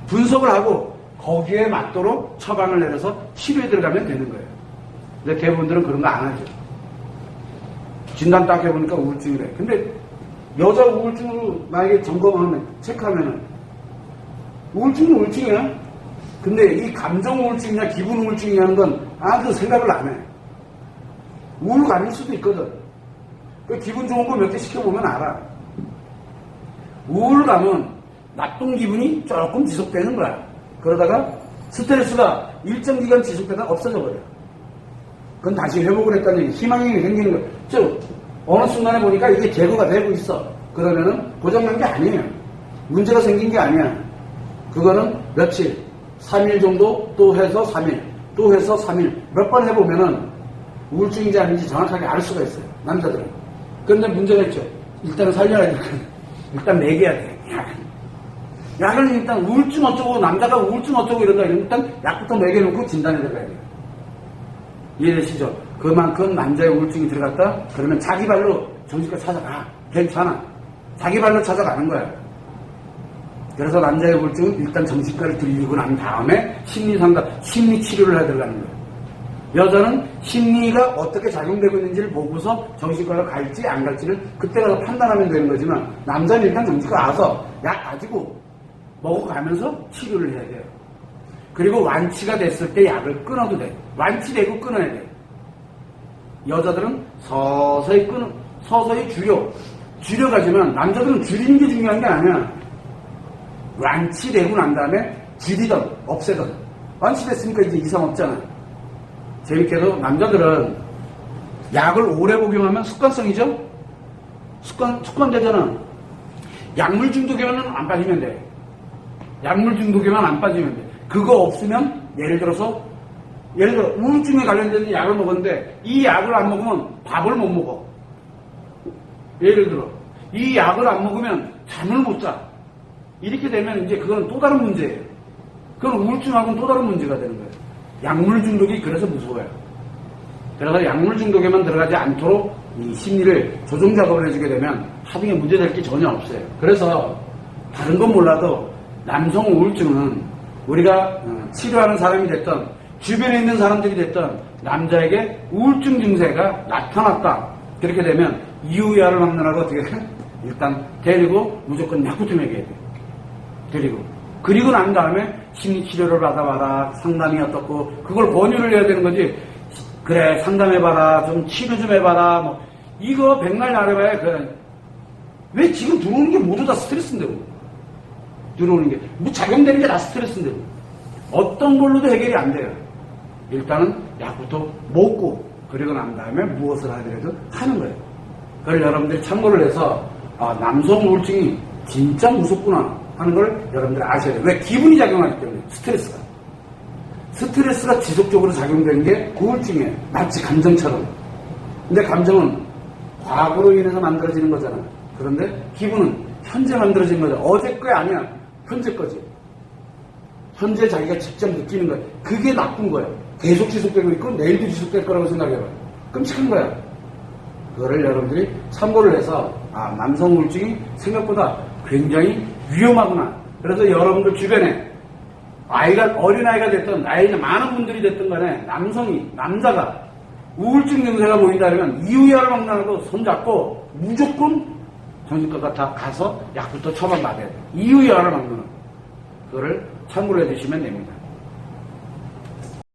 분석을 하고 거기에 맞도록 처방을 내려서 치료에 들어가면 되는 거예요. 근데 대부분들은 그런 거 안 하죠. 진단 딱 해보니까 우울증이래. 근데 여자 우울증으로 만약에 점검하면 체크하면은 우울증은 우울증이야. 근데 이 감정 우울증이냐 기분 우울증이냐는 건 아무도 생각을 안 해. 우울가 아닐 수도 있거든. 그 기분 좋은 거 몇 개 시켜보면 알아. 우울감은 나쁜 기분이 조금 지속되는 거야. 그러다가 스트레스가 일정 기간 지속되다가 없어져 버려. 그건 다시 회복을 했다는 얘기, 희망이 생기는 거야. 즉 어느 순간에 보니까 이게 제거가 되고 있어. 그러면은 고장난 게 아니에요. 문제가 생긴 게 아니야. 그거는 며칠, 3일 정도 또 해서 3일, 또 해서 3일 몇 번 해보면은 우울증인지 아닌지 정확하게 알 수가 있어요. 남자들은. 그런데 문제가 있죠. 일단은 살려야 되니까 일단 먹여야 돼. 약을 일단 우울증 어쩌고 남자가 우울증 어쩌고 이런다 이러면 일단 약부터 먹여놓고 진단에 들어가야 돼요. 이해되시죠? 그만큼 남자의 우울증이 들어갔다? 그러면 자기 발로 정신과 찾아가. 괜찮아. 자기 발로 찾아가는 거야. 그래서 남자의 우울증은 일단 정신과를 들리고 난 다음에 심리상담, 심리치료를 해야 들어가는 거예요. 여자는 심리가 어떻게 작용되고 있는지를 보고서 정신과를 갈지 안 갈지를 그때 가서 판단하면 되는 거지만 남자는 일단 정신과 와서 약 가지고 먹어가면서 치료를 해야 돼요. 그리고 완치가 됐을 때 약을 끊어도 돼. 완치되고 끊어야 돼. 여자들은 서서히 줄여가지만 남자들은 줄이는 게 중요한 게 아니야. 완치되고 난 다음에 줄이던 없애던. 완치됐으니까 이제 이상 없잖아. 재밌게도 남자들은 약을 오래 복용하면 습관성이죠? 습관되잖아. 약물 중독이면 안 빠지면 돼. 약물 중독에만 안 빠지면 돼. 그거 없으면 예를 들어 우울증에 관련된 약을 먹었는데 이 약을 안 먹으면 밥을 못 먹어. 예를 들어 이 약을 안 먹으면 잠을 못 자. 이렇게 되면 이제 그건 또 다른 문제예요. 그건 우울증하고는 또 다른 문제가 되는 거예요. 약물 중독이 그래서 무서워요. 그래서 약물 중독에만 들어가지 않도록 이 심리를 조정 작업을 해주게 되면 하등에 문제될 게 전혀 없어요. 그래서 다른 건 몰라도 남성 우울증은 우리가 치료하는 사람이 됐던 주변에 있는 사람들이 됐던 남자에게 우울증 증세가 나타났다. 그렇게 되면 이후야를 막느라고 어떻게 일단 데리고 무조건 약부터 먹여야 돼. 데리고 그리고 난 다음에 심리치료를 받아봐라. 상담이 어떻고 그걸 권유를 해야 되는 거지. 그래 상담해봐라. 좀 치료 좀 해봐라. 뭐 이거 백날 나래봐야 그래. 왜 지금 들어오는 게 모두 다 스트레스인데 들어오는 게 뭐 작용되는 게 다 스트레스인데 어떤 걸로도 해결이 안 돼요. 일단은 약부터 먹고 그리고 난 다음에 무엇을 하더라도 하는 거예요. 그걸 여러분들이 참고를 해서 남성 우울증이 진짜 무섭구나 하는 걸 여러분들이 아셔야 돼요. 왜? 기분이 작용하기 때문에 스트레스가 지속적으로 작용되는 게 우울증이에요. 마치 감정처럼. 근데 감정은 과거로 인해서 만들어지는 거잖아. 그런데 기분은 현재 만들어진 거죠. 어제 거 아니야. 현재 거지. 현재 자기가 직접 느끼는 거야. 그게 나쁜 거예요. 계속 지속되고 있고 내일도 지속될 거라고 생각해봐요. 끔찍한 거야. 그거를 여러분들이 참고를 해서 남성 우울증이 생각보다 굉장히 위험하구나. 그래서 여러분들 주변에 어린아이가 됐든 나이는 많은 분들이 됐든 간에 남자가 우울증 증세가 보인다면 이유야를 막나라도 손잡고 무조건 정신과가 다 가서 약부터 처방받아야 돼. 이유야를 막는 그거를 참고를 해주시면 됩니다.